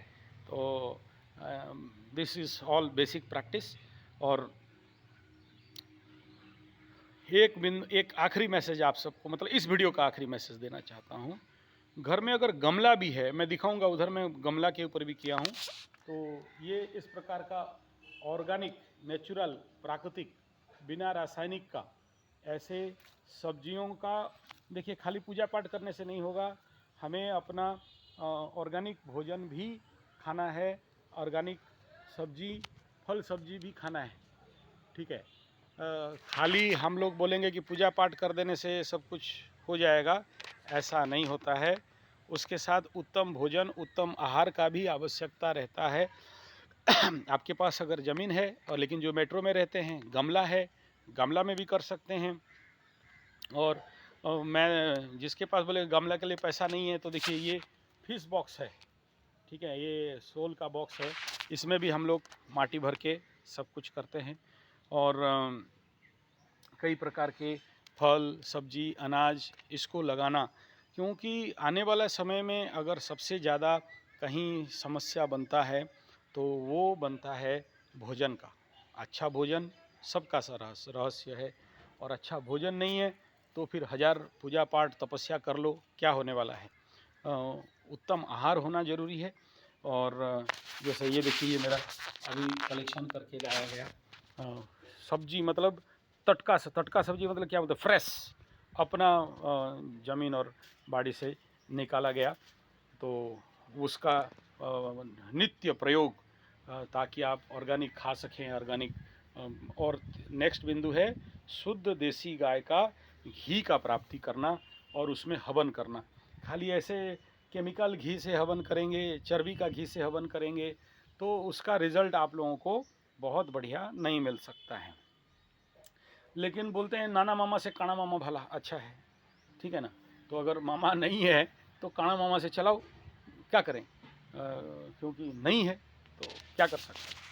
तो this is all basic practice. और एक आखिरी मैसेज आप सबको, मतलब इस वीडियो का आखिरी मैसेज देना चाहता हूँ। घर में अगर गमला भी है, मैं दिखाऊंगा, उधर मैं गमला के ऊपर भी किया हूँ, तो ये इस प्रकार का ऑर्गेनिक, नेचुरल, प्राकृतिक, बिना रासायनिक का, ऐसे सब्जियों का, देखिए खाली पूजा पाठ करने से नहीं होगा, हमें अपना ऑर्गेनिक भोजन भी खाना है, ऑर्गेनिक सब्जी, फल सब्जी भी खाना है, ठीक है। खाली हम लोग बोलेंगे कि पूजा पाठ कर देने से सब कुछ हो जाएगा, ऐसा नहीं होता है। उसके साथ उत्तम भोजन, उत्तम आहार का भी आवश्यकता रहता है। आपके पास अगर ज़मीन है, और लेकिन जो मेट्रो में रहते हैं, गमला है, गमला में भी कर सकते हैं। और मैं जिसके पास बोले गमला के लिए पैसा नहीं है, तो देखिए ये फिश बॉक्स है, ठीक है, ये सोल का बॉक्स है। इसमें भी हम लोग माटी भर के सब कुछ करते हैं। और कई प्रकार के फल, सब्जी, अनाज इसको लगाना, क्योंकि आने वाला समय में अगर सबसे ज़्यादा कहीं समस्या बनता है तो वो बनता है भोजन का। अच्छा भोजन सबका रहस्य है, और अच्छा भोजन नहीं है तो फिर हजार पूजा पाठ तपस्या कर लो, क्या होने वाला है। उत्तम आहार होना ज़रूरी है। और जैसे ये देखिए, ये मेरा अभी कलेक्शन करके लाया गया सब्जी, मतलब तटका सब्जी, मतलब क्या बोलते हैं, फ्रेश, अपना ज़मीन और बाड़ी से निकाला गया, तो उसका नित्य प्रयोग, ताकि आप ऑर्गेनिक खा सकें, ऑर्गेनिक। और नेक्स्ट बिंदु है शुद्ध देसी गाय का घी का प्राप्ति करना और उसमें हवन करना। खाली ऐसे केमिकल घी से हवन करेंगे, चर्बी का घी से हवन करेंगे, तो उसका रिज़ल्ट आप लोगों को बहुत बढ़िया नहीं मिल सकता है। लेकिन बोलते हैं नाना मामा से काना मामा भला अच्छा है, ठीक है ना। तो अगर मामा नहीं है तो काना मामा से चलाओ, क्या करें, क्योंकि नहीं है तो क्या कर सकते हैं।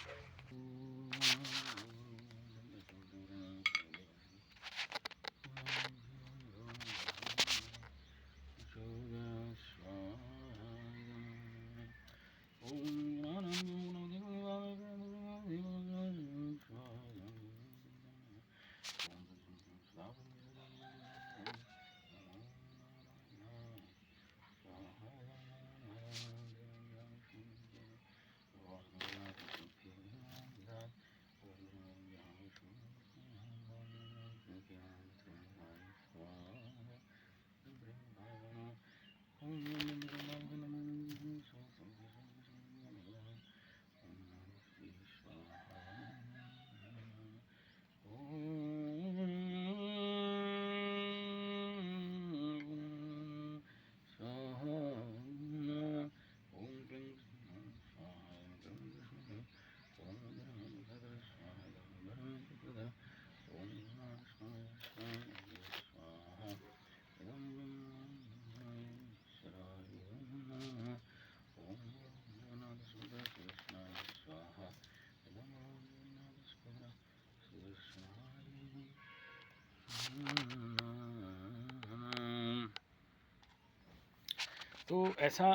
तो ऐसा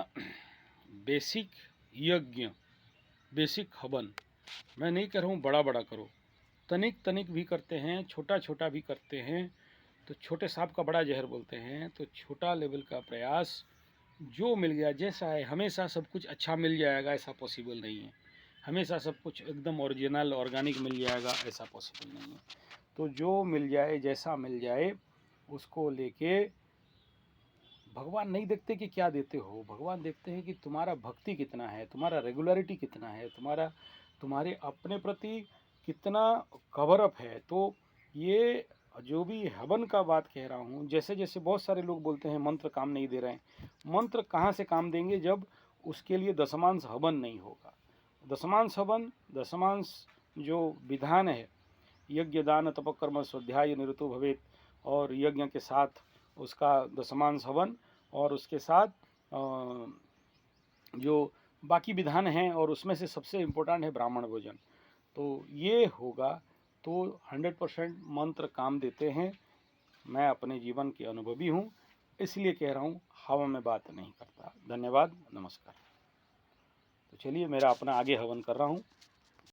बेसिक यज्ञ, बेसिक हवन, मैं नहीं कह रहा हूँ बड़ा बड़ा करो, तनिक तनिक भी करते हैं, छोटा छोटा भी करते हैं, तो छोटे सांप का बड़ा जहर बोलते हैं। तो छोटा लेवल का प्रयास, जो मिल गया जैसा है, हमेशा सब कुछ अच्छा मिल जाएगा ऐसा पॉसिबल नहीं है, हमेशा सब कुछ एकदम ओरिजिनल ऑर्गेनिक मिल जाएगा ऐसा पॉसिबल नहीं है। तो जो मिल जाए, जैसा मिल जाए, उसको लेके भगवान नहीं देखते कि क्या देते हो, भगवान देखते हैं कि तुम्हारा भक्ति कितना है, तुम्हारा रेगुलरिटी कितना है, तुम्हारे अपने प्रति कितना कवर अप है। तो ये जो भी हवन का बात कह रहा हूँ, जैसे जैसे बहुत सारे लोग बोलते हैं मंत्र काम नहीं दे रहे हैं, मंत्र कहाँ से काम देंगे जब उसके लिए दशमांश हवन नहीं होगा। दशमांश हवन, दशमांश जो विधान है, यज्ञ दान तपकर्म स्वाध्याय निरतो भवेत, और यज्ञ के साथ उसका दशमांश हवन, और उसके साथ जो बाकी विधान हैं, और उसमें से सबसे इम्पोर्टेंट है ब्राह्मण भोजन। तो ये होगा तो 100% मंत्र काम देते हैं। मैं अपने जीवन के अनुभवी हूँ, इसलिए कह रहा हूँ, हवा में बात नहीं करता। धन्यवाद, नमस्कार। तो चलिए, मेरा अपना आगे हवन कर रहा हूँ।